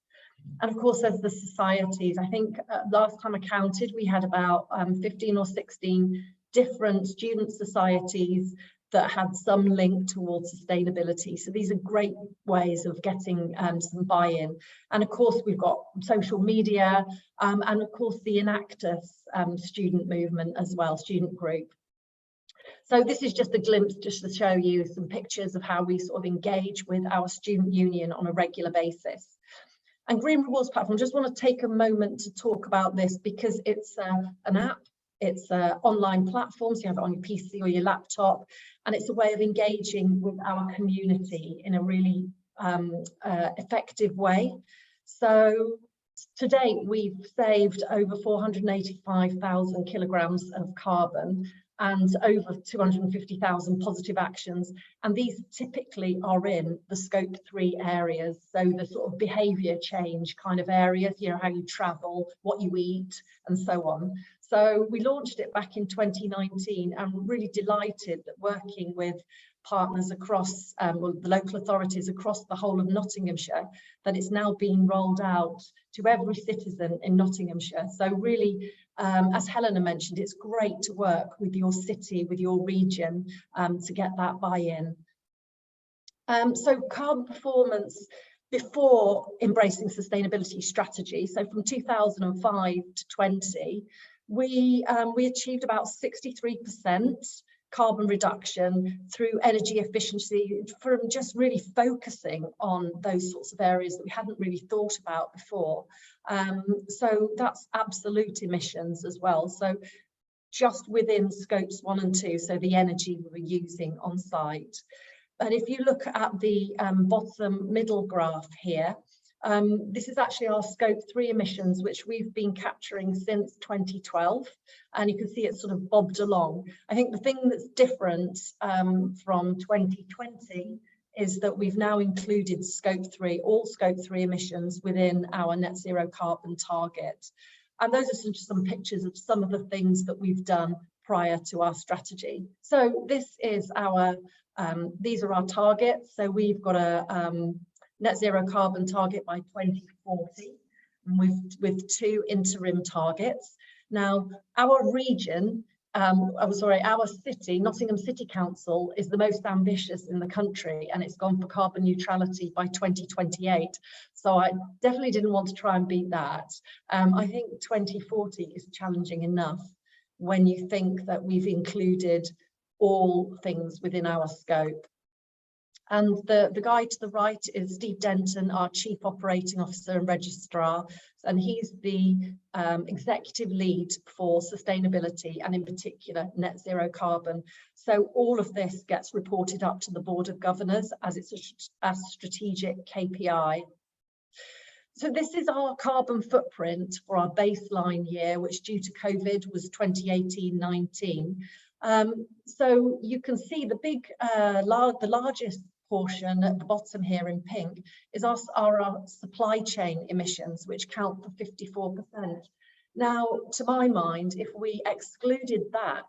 And of course, there's the societies. I think last time I counted, we had about 15 or 16 different student societies that had some link towards sustainability. So these are great ways of getting some buy-in. And of course, we've got social media and of course the Enactus student movement as well, student group. So this is just a glimpse just to show you some pictures of how we sort of engage with our student union on a regular basis. And Green Rewards Platform, just want to take a moment to talk about this because it's an app. It's an online platform, so you have it on your PC or your laptop, and it's a way of engaging with our community in a really effective way. So to date, we've saved over 485,000 kilograms of carbon and over 250,000 positive actions. And these typically are in the scope 3 areas. So the sort of behavior change kind of areas, you know, how you travel, what you eat, and so on. So we launched it back in 2019 and we're really delighted that working with partners across well, the local authorities across the whole of Nottinghamshire, that it's now being rolled out to every citizen in Nottinghamshire. So really, as Helena mentioned, it's great to work with your city, with your region to get that buy-in. So carbon performance before embracing sustainability strategy. So from 2005 to 20, we achieved about 63% carbon reduction through energy efficiency from just really focusing on those sorts of areas that we hadn't really thought about before. So that's absolute emissions as well. So just within scopes 1 and 2, so the energy we were using on site. And if you look at the bottom middle graph here, this is actually our scope 3 emissions, which we've been capturing since 2012. And you can see it's sort of bobbed along. I think the thing that's different from 2020 is that we've now included scope 3, all scope 3 emissions within our net zero carbon target. And those are just some pictures of some of the things that we've done prior to our strategy. So this is our, these are our targets. So we've got a net zero carbon target by 2040 with 2 interim targets. Now, our region, our city, Nottingham City Council, is the most ambitious in the country, and it's gone for carbon neutrality by 2028. So I definitely didn't want to try and beat that. I think 2040 is challenging enough when you think that we've included all things within our scope. And the guy to the right is Steve Denton, our Chief Operating Officer and Registrar, and he's the executive lead for sustainability and in particular net zero carbon. So all of this gets reported up to the Board of Governors as it's a strategic KPI. So this is our carbon footprint for our baseline year, which due to COVID was 2018-19. So you can see the big, the largest portion at the bottom here in pink is our supply chain emissions, which count for 54%. Now, to my mind, if we excluded that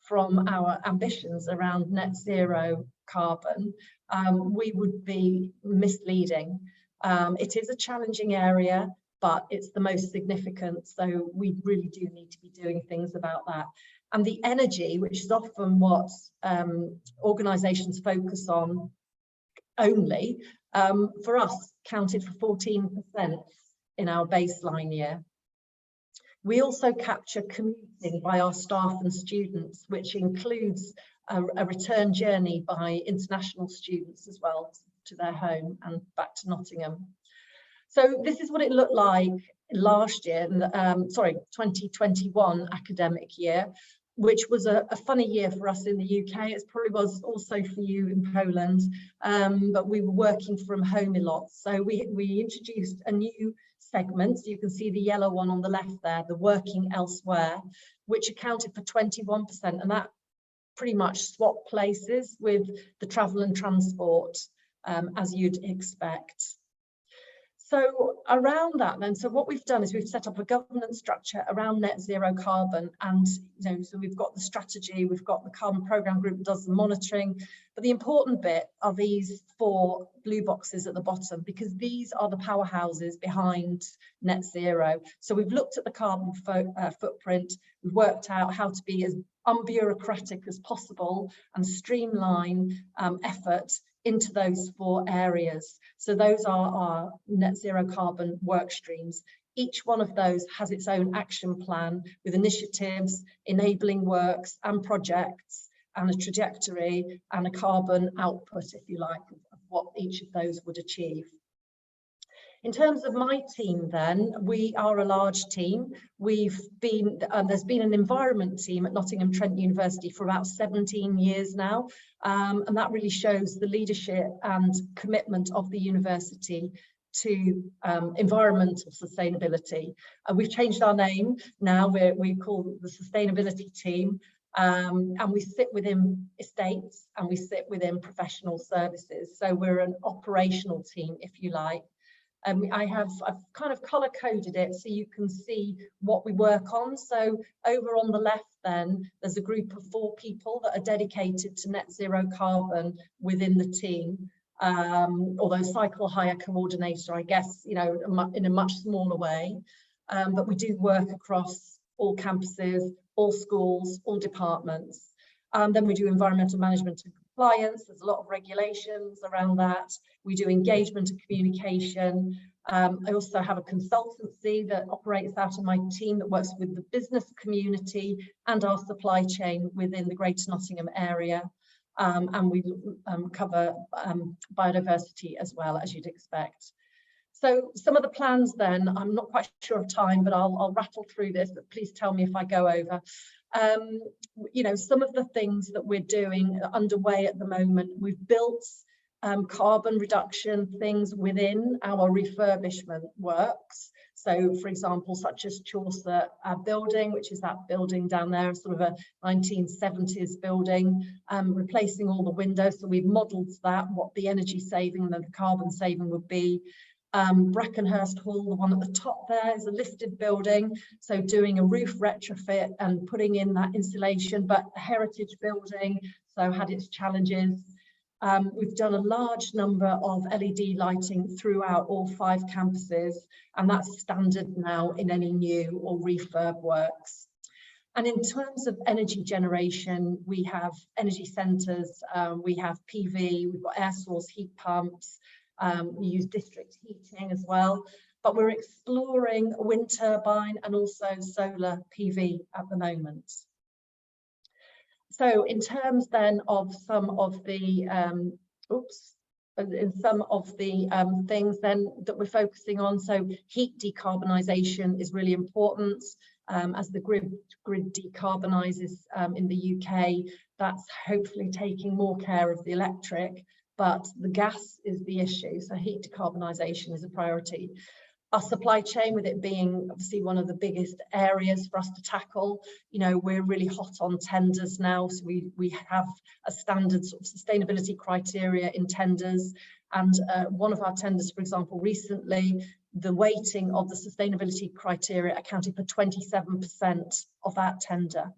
from our ambitions around net zero carbon, we would be misleading. It is a challenging area, but it's the most significant. So we really do need to be doing things about that. And the energy, which is often what organisations focus on only, for us counted for 14% in our baseline year. We also capture commuting by our staff and students, which includes a return journey by international students as well to their home and back to Nottingham. So this is what it looked like last year, 2021 academic year, which was a funny year for us in the UK. It probably was also for you in Poland, but we were working from home a lot. So we introduced a new segment. So you can see the yellow one on the left there, the working elsewhere, which accounted for 21%, and that pretty much swapped places with the travel and transport, as you'd expect. So around that then, so what we've done is we've set up a governance structure around net zero carbon, and so we've got the strategy, we've got the carbon program group that does the monitoring, but the important bit are these 4 blue boxes at the bottom, because these are the powerhouses behind net zero. So we've looked at the carbon footprint, we've worked out how to be as unbureaucratic as possible and streamline effort into those 4 areas. So those are our net zero carbon work streams. Each one of those has its own action plan with initiatives, enabling works and projects, and a trajectory and a carbon output, if you like, of what each of those would achieve. In terms of my team then, we are a large team. There's been an environment team at Nottingham Trent University for about 17 years now, and that really shows the leadership and commitment of the university to environmental sustainability. We've changed our name now, we call the sustainability team, and we sit within estates and we sit within professional services. So we're an operational team, if you like. I've kind of color coded it so you can see what we work on. So over on the left then, there's a group of 4 people that are dedicated to net zero carbon within the team. Although cycle hire coordinator, I guess, in a much smaller way. But we do work across all campuses, all schools, all departments. Then we do environmental management and compliance. There's a lot of regulations around that. We do engagement and communication. I also have a consultancy that operates out of my team that works with the business community and our supply chain within the Greater Nottingham area. And we cover biodiversity as well, as you'd expect. So some of the plans then, I'm not quite sure of time, but I'll rattle through this, but please tell me if I go over. Some of the things that we're doing underway at the moment, we've built carbon reduction things within our refurbishment works. So, for example, such as Chaucer building, which is that building down there, sort of a 1970s building, replacing all the windows. So we've modelled that, what the energy saving and the carbon saving would be. Brackenhurst Hall, the one at the top there, is a listed building. So doing a roof retrofit and putting in that insulation, but a heritage building, so had its challenges. We've done a large number of LED lighting throughout all 5 campuses, and that's standard now in any new or refurb works. And in terms of energy generation, we have energy centres, we have PV, we've got air source heat pumps, we use district heating as well, but we're exploring wind turbine and also solar PV at the moment. So in terms then of some of the things then that we're focusing on, so heat decarbonisation is really important. As the grid decarbonises in the UK, that's hopefully taking more care of the electric, but the gas is the issue. So heat decarbonisation is a priority. Our supply chain, with it being obviously one of the biggest areas for us to tackle, we're really hot on tenders now. So we have a standard sort of sustainability criteria in tenders. And one of our tenders, for example, recently, the weighting of the sustainability criteria accounted for 27% of that tender.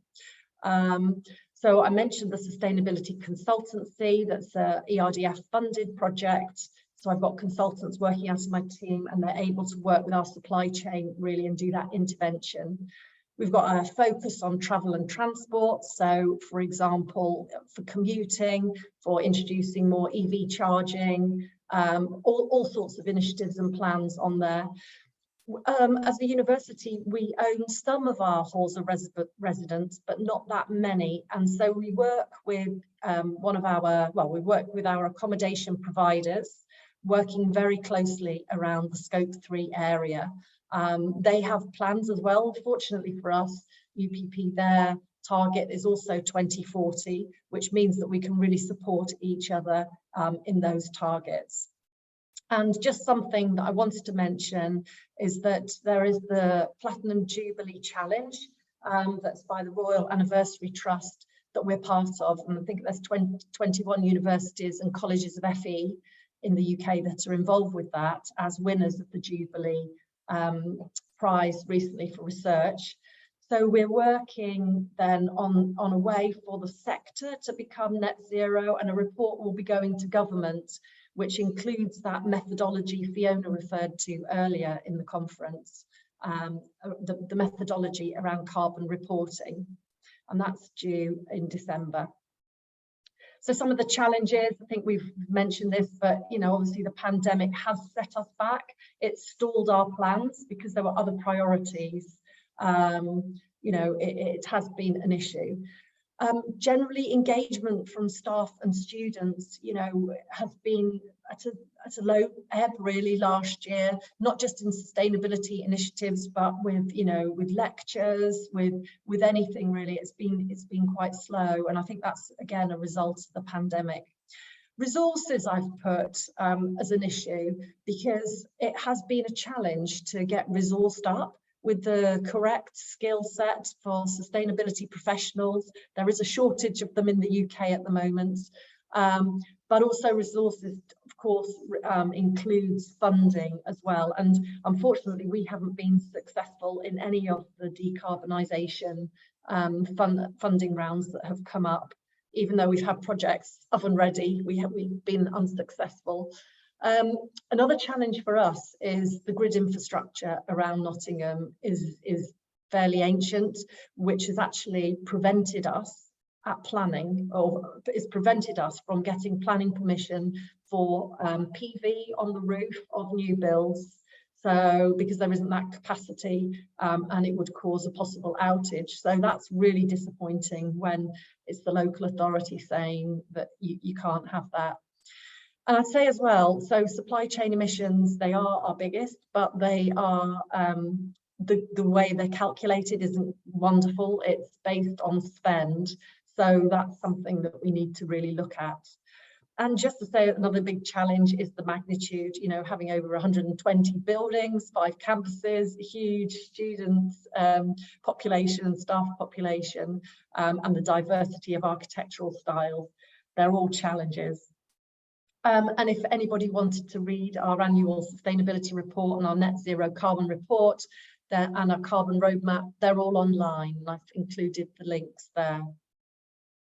So I mentioned the sustainability consultancy, that's a ERDF funded project. So I've got consultants working out of my team, and they're able to work with our supply chain really and do that intervention. We've got a focus on travel and transport. So for example, for commuting, for introducing more EV charging, all sorts of initiatives and plans on there. As a university, we own some of our halls of residence, but not that many. And so we work with we work with our accommodation providers, working very closely around the Scope 3 area. They have plans as well. Fortunately for us, UPP, their target is also 2040, which means that we can really support each other in those targets. And just something that I wanted to mention is that there is the Platinum Jubilee Challenge that's by the Royal Anniversary Trust that we're part of. And I think there's 21 universities and colleges of FE in the UK that are involved with that as winners of the Jubilee Prize recently for research. So we're working then on a way for the sector to become net zero, and a report will be going to government, which includes that methodology Fiona referred to earlier in the conference, the methodology around carbon reporting, and that's due in December. So some of the challenges, I think we've mentioned this, but obviously the pandemic has set us back. It stalled our plans because there were other priorities. It has been an issue. Generally, engagement from staff and students, has been at a low ebb really last year, not just in sustainability initiatives, but with lectures, with anything really. It's been quite slow, and I think that's again a result of the pandemic. Resources I've put as an issue because it has been a challenge to get resourced up with the correct skill set for sustainability professionals. There is a shortage of them in the UK at the moment, but also resources, of course, includes funding as well. And unfortunately, we haven't been successful in any of the decarbonisation funding rounds that have come up. Even though we've had projects up and ready, we've been unsuccessful. Another challenge for us is the grid infrastructure around Nottingham is fairly ancient, which has actually prevented us at planning, or it's prevented us from getting planning permission for PV on the roof of new builds. So because there isn't that capacity, and it would cause a possible outage. So that's really disappointing when it's the local authority saying that you can't have that. And I'd say as well, so supply chain emissions, they are our biggest, but they are, the way they're calculated isn't wonderful. It's based on spend. So that's something that we need to really look at. And just to say, another big challenge is the magnitude, having over 120 buildings, 5 campuses, a huge student population, staff population, and the diversity of architectural styles. They're all challenges. And if anybody wanted to read our annual sustainability report and our net zero carbon report and our carbon roadmap, they're all online. I've included the links there.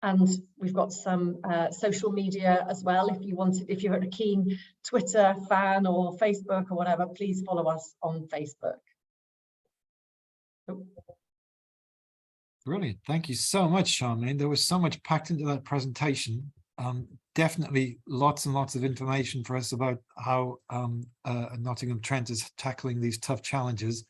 And we've got some social media as well. If you're a keen Twitter fan or Facebook or whatever, please follow us on Facebook. Brilliant. Thank you so much, Charmaine. There was so much packed into that presentation. Definitely lots and lots of information for us about how Nottingham Trent is tackling these tough challenges.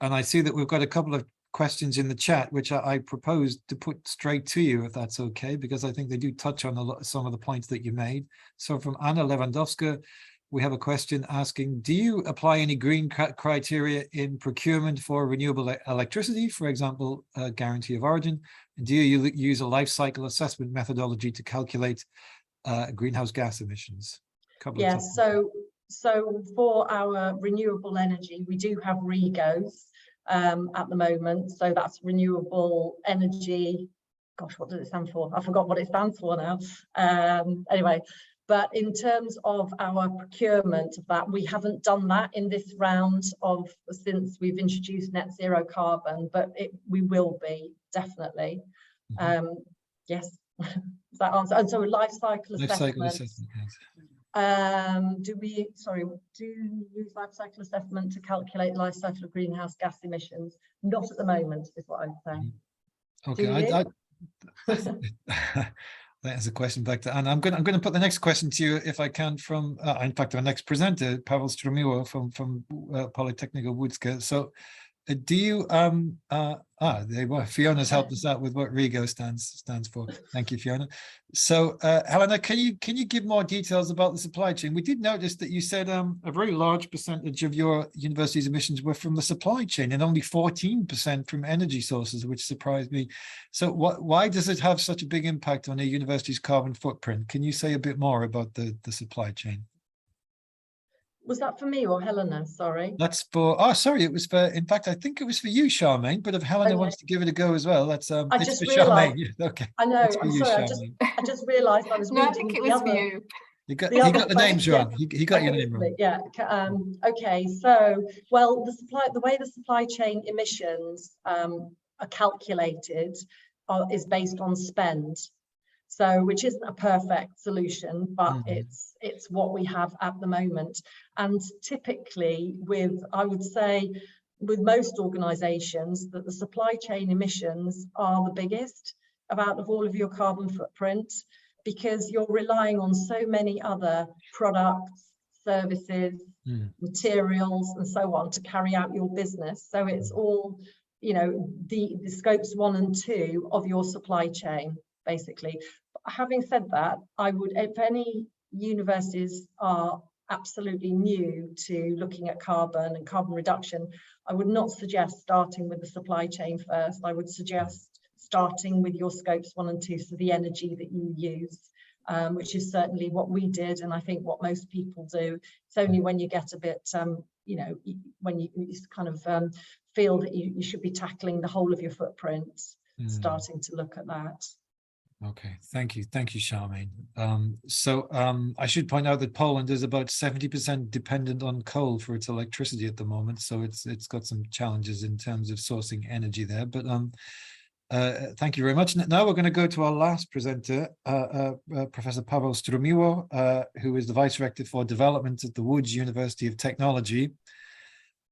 And I see that we've got a couple of questions in the chat, which I propose to put straight to you, if that's okay, because I think they do touch on some of the points that you made. So from Anna Lewandowska, we have a question asking, do you apply any green criteria in procurement for renewable electricity, for example, guarantee of origin? And do you use a life cycle assessment methodology to calculate greenhouse gas emissions? Yes, so for our renewable energy, we do have REGOs at the moment. So that's renewable energy. Gosh, what does it stand for? I forgot what it stands for now. Anyway, but in terms of our procurement of that, we haven't done that in this round since we've introduced net zero carbon, but we will be definitely. Yes, does that answer? And so life cycle assessment. Yes. Do you use life cycle assessment to calculate life cycle of greenhouse gas emissions? Not at the moment, is what I'd say. Okay, that's a question back to Anna. I'm going to put the next question to you, if I can, from in fact our next presenter, Paweł Strumiłło from Politechnika Łódzka. So do you Fiona's helped us out with what REGO stands for. Thank you, Fiona. So Helena, can you give more details about the supply chain? We did notice that you said a very large percentage of your university's emissions were from the supply chain and only 14% from energy sources, which surprised me. So why does it have such a big impact on a university's carbon footprint? Can you say a bit more about the supply chain? Was that for me or Helena? Sorry. That's for, sorry, it was for, in fact, I think it was for you, Charmaine, but if Helena wants to give it a go as well, that's I it's just for realized, Charmaine. Okay. I know, I'm sorry, I just realized I was reading I think it was for you. You got, The you other got the names question- wrong. He got your name wrong. Yeah. Okay. So, well, the way the supply chain emissions are calculated is based on spend. So, which isn't a perfect solution, but it's what we have at the moment. And typically, I would say, with most organisations, that the supply chain emissions are the biggest out of all of your carbon footprint, because you're relying on so many other products, services, materials, and so on to carry out your business. So it's all, you know, the scopes 1 and 2 of your supply chain, basically. Having said that, I would, if any universities are absolutely new to looking at carbon and carbon reduction, I would not suggest starting with the supply chain first. I would suggest starting with your scopes 1 and 2, so the energy that you use, which is certainly what we did, and I think what most people do. It's only when you get a bit, you know, when you kind of feel that you should be tackling the whole of your footprint, starting to look at that. Okay, thank you, Charmaine. I should point out that Poland is about 70% dependent on coal for its electricity at the moment, so it's got some challenges in terms of sourcing energy there. But thank you very much. Now we're going to go to our last presenter, Professor Paweł Strumiłło, who is the Vice Rector for Development at the Łódź University of Technology.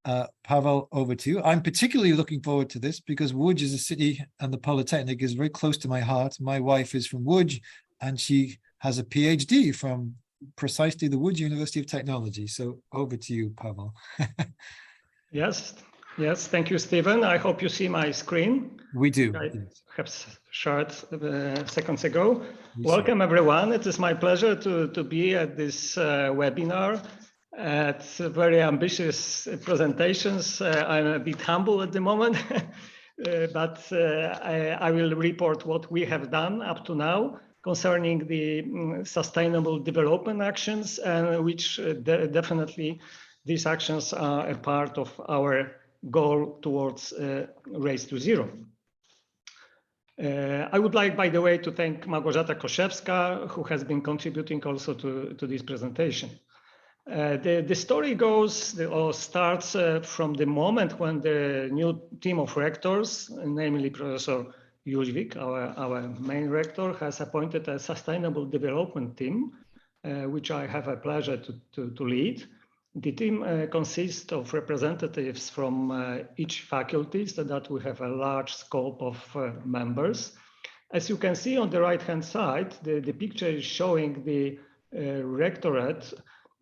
Paweł, over to you. I'm particularly looking forward to this because Łódź is a city and the Polytechnic is very close to my heart. My wife is from Łódź and she has a PhD from precisely the Łódź University of Technology. So over to you, Paweł. Yes, thank you, Stephen. I hope you see my screen. We do. I have shared seconds ago. Welcome, everyone. It is my pleasure to be at this webinar. It's very ambitious presentations. I'm a bit humble at the moment, but I will report what we have done up to now concerning the sustainable development actions, and which definitely these actions are a part of our goal towards Race to Zero. I would like, by the way, to thank Małgorzata Koszewska, who has been contributing also to this presentation. The story goes or starts from the moment when the new team of rectors, namely Professor Jóźwik, our main rector, has appointed a sustainable development team, which I have a pleasure to lead. The team consists of representatives from each faculty, so that we have a large scope of members. As you can see on the right-hand side, the picture is showing the rectorate.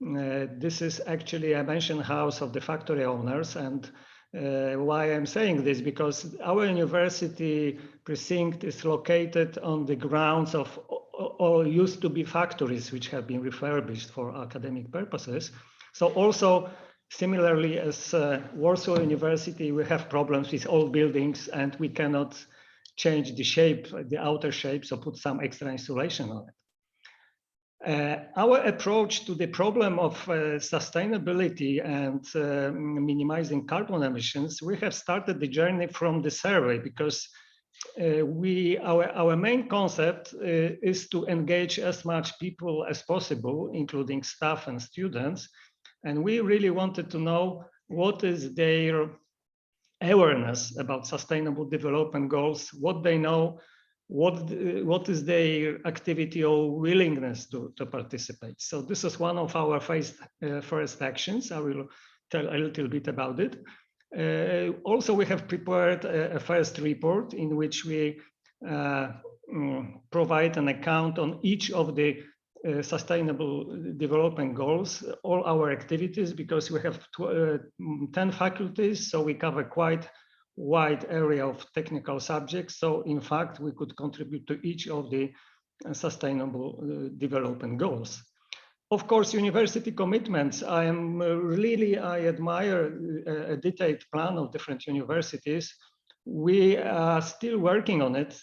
This is actually a mansion house of the factory owners. And why I'm saying this, because our university precinct is located on the grounds of all used to be factories which have been refurbished for academic purposes. So also, similarly as Warsaw University, we have problems with old buildings and we cannot change the shape, the outer shape, so put some extra insulation on it. Our approach to the problem of sustainability and minimizing carbon emissions, we have started the journey from the survey, because our main concept is to engage as much people as possible, including staff and students. And we really wanted to know what is their awareness about sustainable development goals, what they know, what is their activity or willingness to participate. So this is one of our first actions. I will tell a little bit about it. Also, we have prepared a first report in which we provide an account on each of the sustainable development goals, all our activities, because we have 10 faculties, so we cover quite wide area of technical subjects. So in fact, we could contribute to each of the sustainable development goals. Of course, university commitments, I admire a detailed plan of different universities. We are still working on it,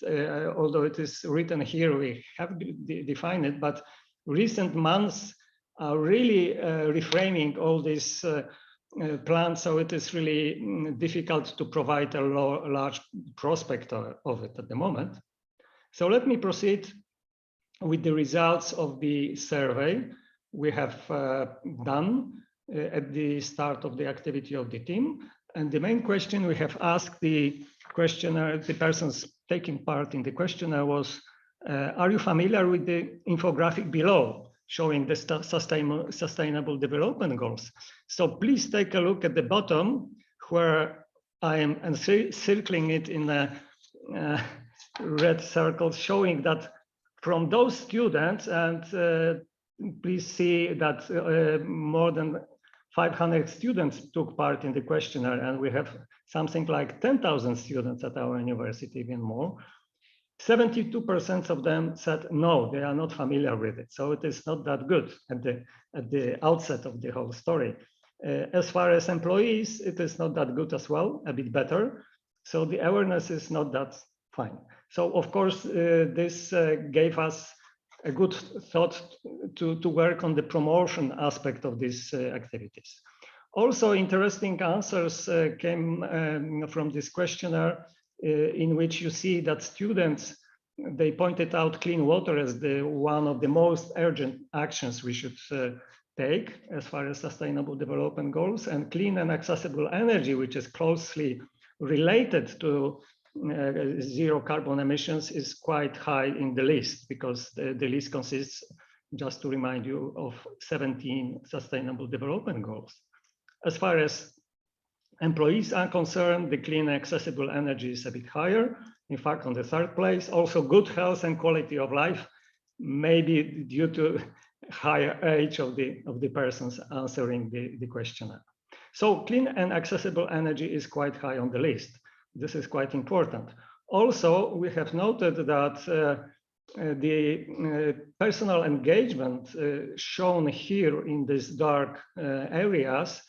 although it is written here, we have defined it, but recent months are really reframing all these plans, so it is really difficult to provide a large prospect of it at the moment. So let me proceed with the results of the survey we have done at the start of the activity of the team. And the main question we have asked the questionnaire, the persons taking part in the questionnaire was, are you familiar with the infographic below showing the sustainable development goals? So please take a look at the bottom where I am circling it in a red circle, showing that from those students, and please see that more than 500 students took part in the questionnaire, and we have something like 10,000 students at our university, even more. 72% of them said no, they are not familiar with it. So it is not that good at the outset of the whole story. As far as employees, it is not that good as well, a bit better. So the awareness is not that fine. So of course, this gave us a good thought to work on the promotion aspect of these activities. Also interesting answers came from this questionnaire, in which you see that students, they pointed out clean water as one of the most urgent actions we should take as far as sustainable development goals, and clean and accessible energy, which is closely related to zero carbon emissions, is quite high in the list, because the list consists, just to remind you, of 17 sustainable development goals. As far as employees are concerned, the clean and accessible energy is a bit higher. In fact, on the third place. Also good health and quality of life, maybe due to higher age of the persons answering the questionnaire. So clean and accessible energy is quite high on the list. This is quite important. Also, we have noted that the personal engagement shown here in these dark areas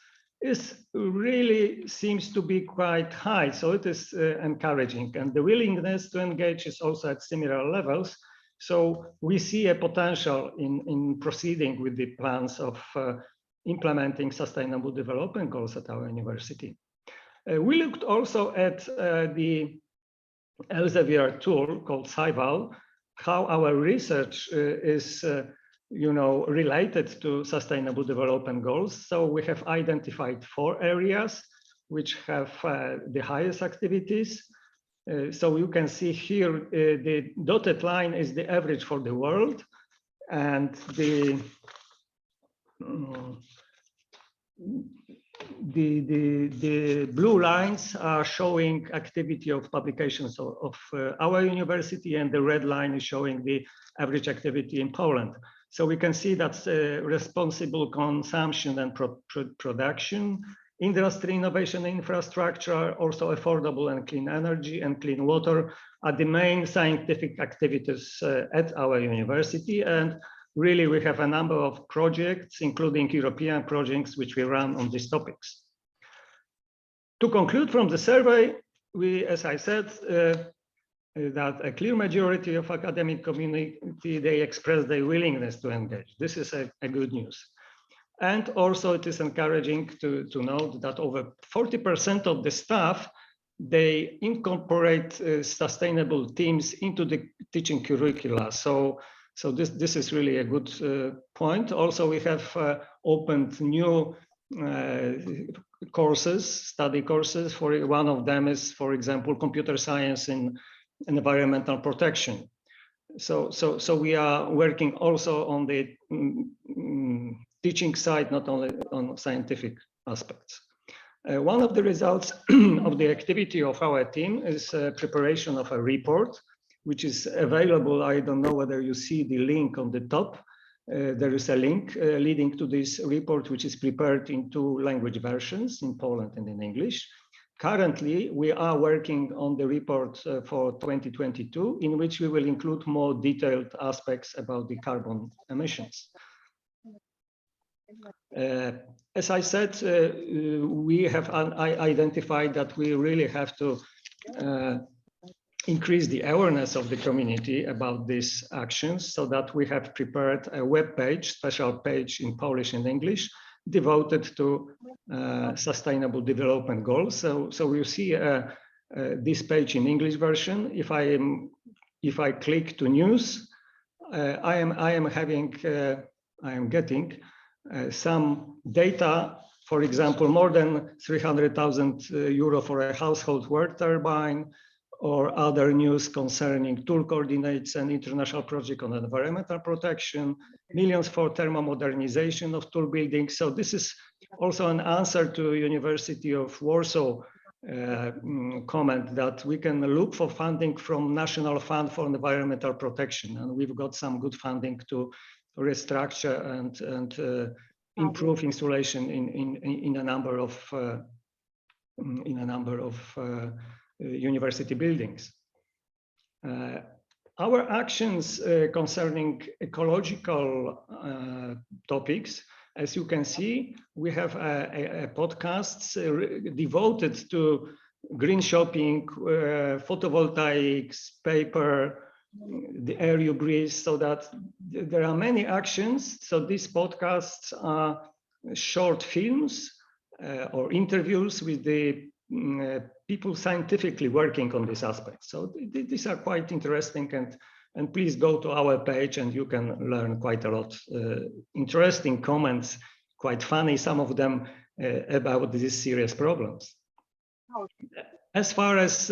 really seems to be quite high. So it is encouraging, and the willingness to engage is also at similar levels. So we see a potential in proceeding with the plans of implementing sustainable development goals at our university. We looked also at the Elsevier tool called SciVal, how our research is related to sustainable development goals. So we have identified 4 areas which have the highest activities. So you can see here the dotted line is the average for the world, and the blue lines are showing activity of publications of our university, and the red line is showing the average activity in Poland. So we can see that responsible consumption and production, industry, innovation, infrastructure, also affordable and clean energy and clean water are the main scientific activities at our university. And really, we have a number of projects, including European projects, which we run on these topics. To conclude from the survey, we, as I said, that a clear majority of academic community, they express their willingness to engage. This is a good news. And also it is encouraging to note that over 40% of the staff, they incorporate sustainable themes into the teaching curricula. So this is really a good point. Also, we have opened new courses, study courses. For one of them is, for example, computer science in environmental protection. So we are working also on the teaching side, not only on scientific aspects. One of the results of the activity of our team is preparation of a report, which is available. I don't know whether you see the link on the top. There is a link leading to this report, which is prepared in 2 language versions, in Poland and in English. Currently, we are working on the report for 2022, in which we will include more detailed aspects about the carbon emissions. As I said, we have identified that we really have to increase the awareness of the community about these actions, so that we have prepared a web page, special page in Polish and English, devoted to sustainable development goals. So you see this page in English version. If I click to news, I am getting some data. For example, more than 300,000 euro for a household work turbine, or other news concerning tool coordinates and international project on environmental protection, millions for thermomodernization of tool buildings. So this is also an answer to University of Warsaw comment that we can look for funding from National Fund for Environmental Protection, and we've got some good funding to restructure and improve installation in a number of university buildings. Our actions concerning ecological topics, as you can see, we have a podcasts devoted to green shopping, photovoltaics, paper, the air you breathe, so that there are many actions. So these podcasts are short films or interviews with the people scientifically working on this aspect. So these are quite interesting, and please go to our page and you can learn quite a lot. Interesting comments, quite funny, some of them about these serious problems. As far as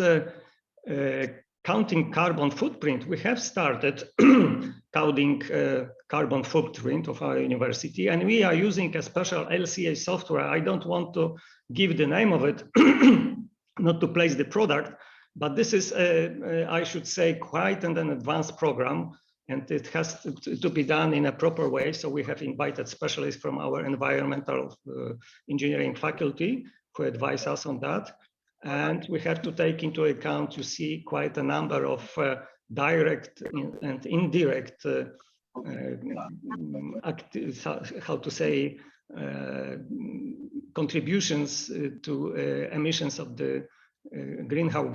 counting carbon footprint, we have started counting carbon footprint of our university, and we are using a special LCA software. I don't want to give the name of it, not to place the product, but this is, I should say, quite an advanced program, and it has to be done in a proper way. So we have invited specialists from our environmental engineering faculty who advise us on that. And we have to take into account, you see, quite a number of direct and indirect, how to say, contributions to emissions of the greenhouse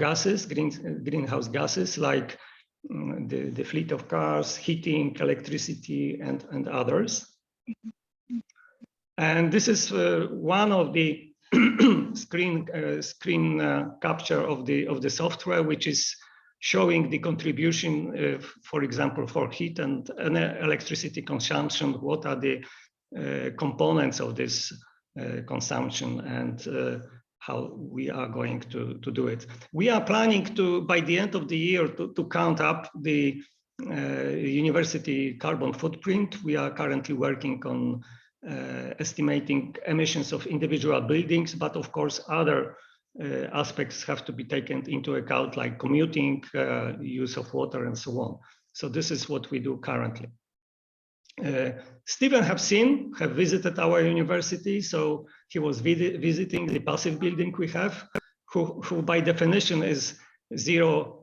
gases, like the fleet of cars, heating, electricity, and others. And this is one of the screen capture of the software, which is showing the contribution, for example, for heat and electricity consumption. What are the components of this consumption, and how we are going to do it. We are planning to, by the end of the year, to count up the university carbon footprint. We are currently working on estimating emissions of individual buildings, but of course other aspects have to be taken into account, like commuting, use of water, and so on. So this is what we do currently. Stephen have visited our university, so he was visiting the passive building we have, who by definition is zero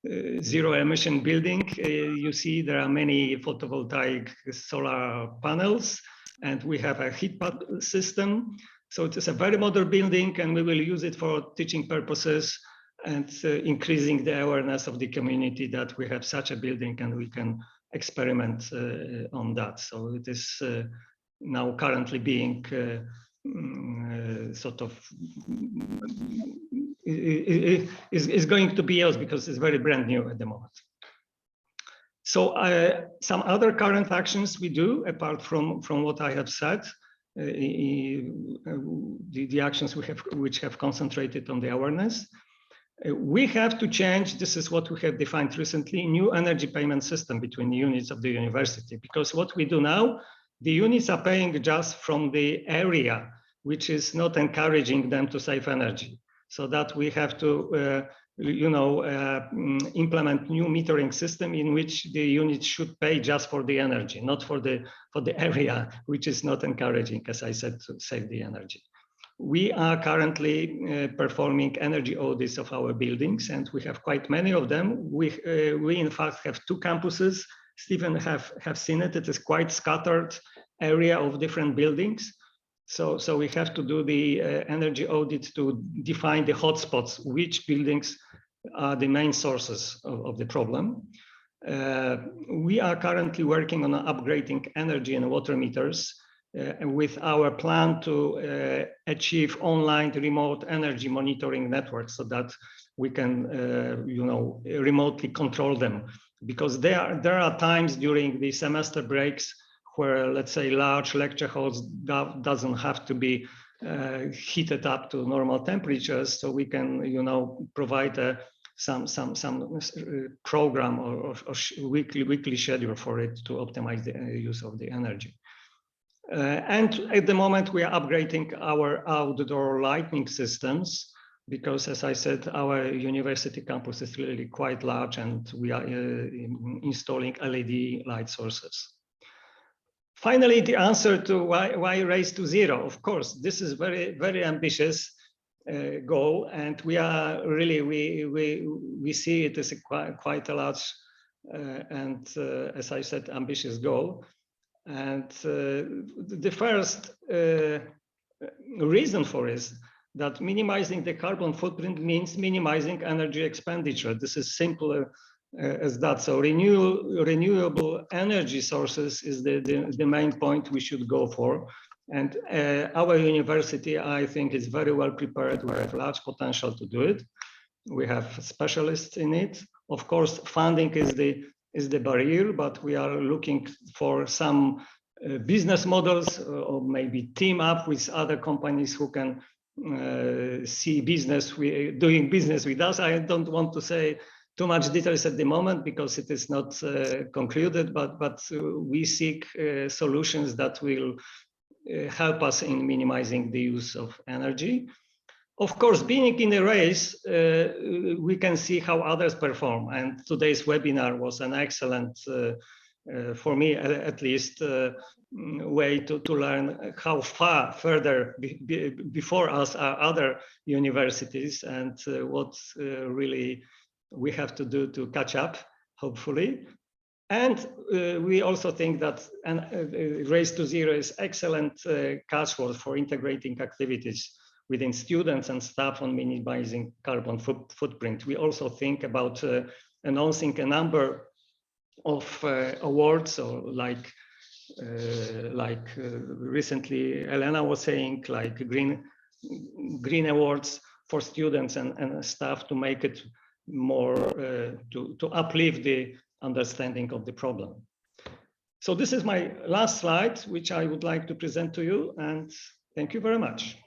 emission building. You see there are many photovoltaic solar panels, and we have a heat pump system. So it is a very modern building, and we will use it for teaching purposes and increasing the awareness of the community that we have such a building and we can experiment on that. So it is now currently being sort of is going to be used because it's very brand new at the moment. So some other current actions we do, apart from what I have said, the actions which have concentrated on the awareness. We have to change, this is what we have defined recently, new energy payment system between units of the university, because what we do now, the units are paying just from the area, which is not encouraging them to save energy. So that we have to, implement new metering system in which the units should pay just for the energy, not for the area, which is not encouraging, as I said, to save the energy. We are currently performing energy audits of our buildings, and we have quite many of them. We in fact have 2 campuses. Stephen have seen it. It is quite scattered area of different buildings. So we have to do the energy audit to define the hotspots, which buildings are the main sources of the problem. We are currently working on upgrading energy and water meters with our plan to achieve online remote energy monitoring networks so that we can, remotely control them. Because there are times during the semester breaks where, let's say, large lecture halls doesn't have to be heated up to normal temperatures, so we can, provide some program or weekly schedule for it to optimize the use of the energy. And at the moment, we are upgrading our outdoor lighting systems because, as I said, our university campus is really quite large, and we are installing LED light sources. Finally, the answer to why race to zero. Of course, this is very ambitious goal, and we are really we see it as quite a large and as I said, ambitious goal. And the first reason for is that minimizing the carbon footprint means minimizing energy expenditure. This is simpler as that. So renewable energy sources is the main point we should go for. And our university, I think, is very well prepared. We have large potential to do it. We have specialists in it. Of course, funding is the barrier, but we are looking for some business models or maybe team up with other companies who can see doing business with us. I don't want to say too much details at the moment because it is not concluded, but we seek solutions that will help us in minimizing the use of energy. Of course, being in a race, we can see how others perform. And today's webinar was an excellent, for me at least, way to learn how far further before us are other universities and what really we have to do to catch up, hopefully. And we also think that Race to Zero is excellent catchword for integrating activities within students and staff on minimizing carbon footprint. We also think about announcing a number of awards, or like recently Elena was saying, like green awards for students and staff to make it more to uplift the understanding of the problem. So this is my last slide, which I would like to present to you, and thank you very much.